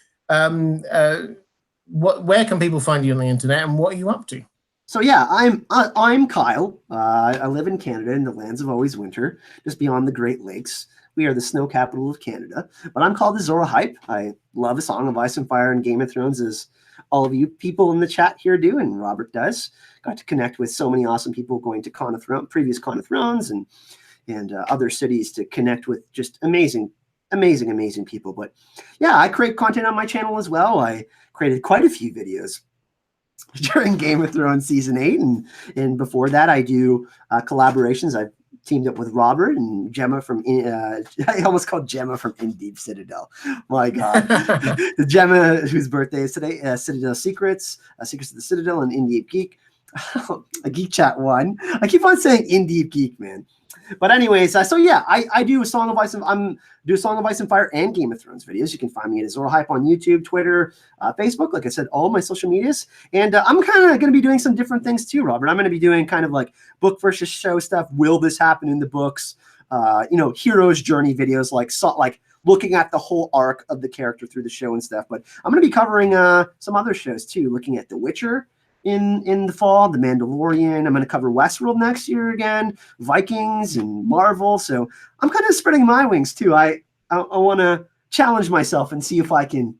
where can people find you on the internet, and what are you up to? So yeah, I'm Kyle. I live in Canada, in the lands of always winter, just beyond the Great Lakes. We are the snow capital of Canada, but I'm called Azor Ahype. I love A Song of Ice and Fire and Game of Thrones, as all of you people in the chat here do, and Robert does. Got to connect with so many awesome people going to previous Con of Thrones and other cities to connect with just amazing people. But yeah, I create content on my channel as well. I created quite a few videos during Game of Thrones season 8, and before that I do collaborations. I've teamed up with Robert and Gemma from I almost called Gemma from In Deep Citadel. My God. Gemma, whose birthday is today, Citadel Secrets, Secrets of the Citadel, and In Deep Geek. A Geek Chat 1. I keep on saying In Deep Geek, man. But anyways, so yeah, I do A Song of Ice and Fire and Game of Thrones videos. You can find me at Azor Ahype on YouTube, Twitter, Facebook. Like I said, all my social medias. And I'm kind of going to be doing some different things too, Robert. I'm going to be doing kind of like book versus show stuff. Will this happen in the books? Hero's journey videos, like looking at the whole arc of the character through the show and stuff. But I'm going to be covering some other shows too, looking at The Witcher in the fall, The Mandalorian. I'm going to cover Westworld next year again, Vikings and Marvel. So I'm kind of spreading my wings too. I want to challenge myself and see if I can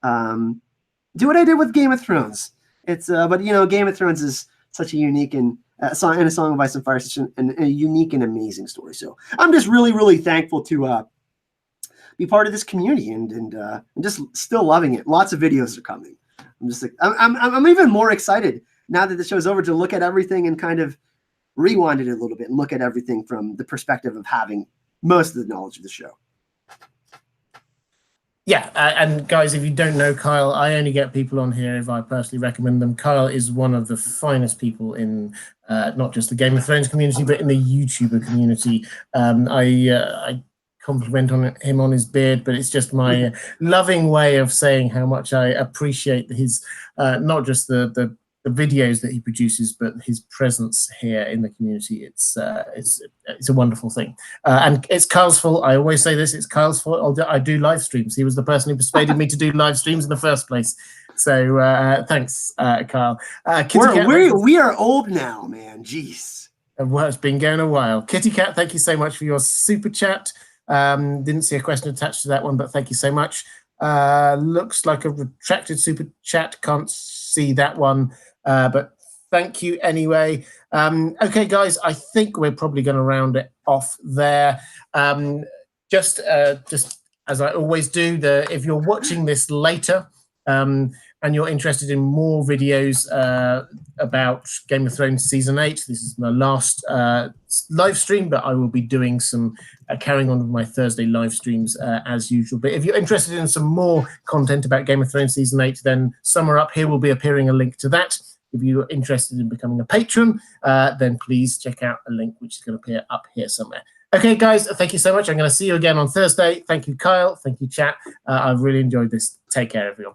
do what I did with Game of Thrones. But Game of Thrones is such a unique and A Song of Ice and Fire, such a unique and amazing story. So I'm just really, really thankful to be part of this community and just still loving it. Lots of videos are coming. I'm just like, I'm even more excited now that the show's over to look at everything and kind of rewind it a little bit and look at everything from the perspective of having most of the knowledge of the show. Yeah, and guys, if you don't know Kyle, I only get people on here if I personally recommend them. Kyle is one of the finest people in not just the Game of Thrones community, but in the YouTuber community. I compliment on him on his beard, but it's just my loving way of saying how much I appreciate his not just the videos that he produces, but his presence here in the community. It's a wonderful thing, and it's Kyle's fault. I always say this: it's Kyle's fault. I do live streams. He was the person who persuaded me to do live streams in the first place. So thanks, Kyle. We are old now, man. Jeez. Well, it's been going a while. Kitty Cat, thank you so much for your super chat. Didn't see a question attached to that one, but thank you so much. Looks like a retracted super chat. Can't see that one, but thank you anyway. Okay, guys, I think we're probably going to round it off there. Just as I always do, if you're watching this later, and you're interested in more videos about Game of Thrones Season 8, this is my last live stream, but I will be doing some carrying on with my Thursday live streams as usual. But if you're interested in some more content about Game of Thrones Season 8, then somewhere up here will be appearing a link to that. If you're interested in becoming a patron, then please check out a link which is going to appear up here somewhere. Okay, guys, thank you so much. I'm going to see you again on Thursday. Thank you, Kyle. Thank you, chat. I've really enjoyed this. Take care, everyone.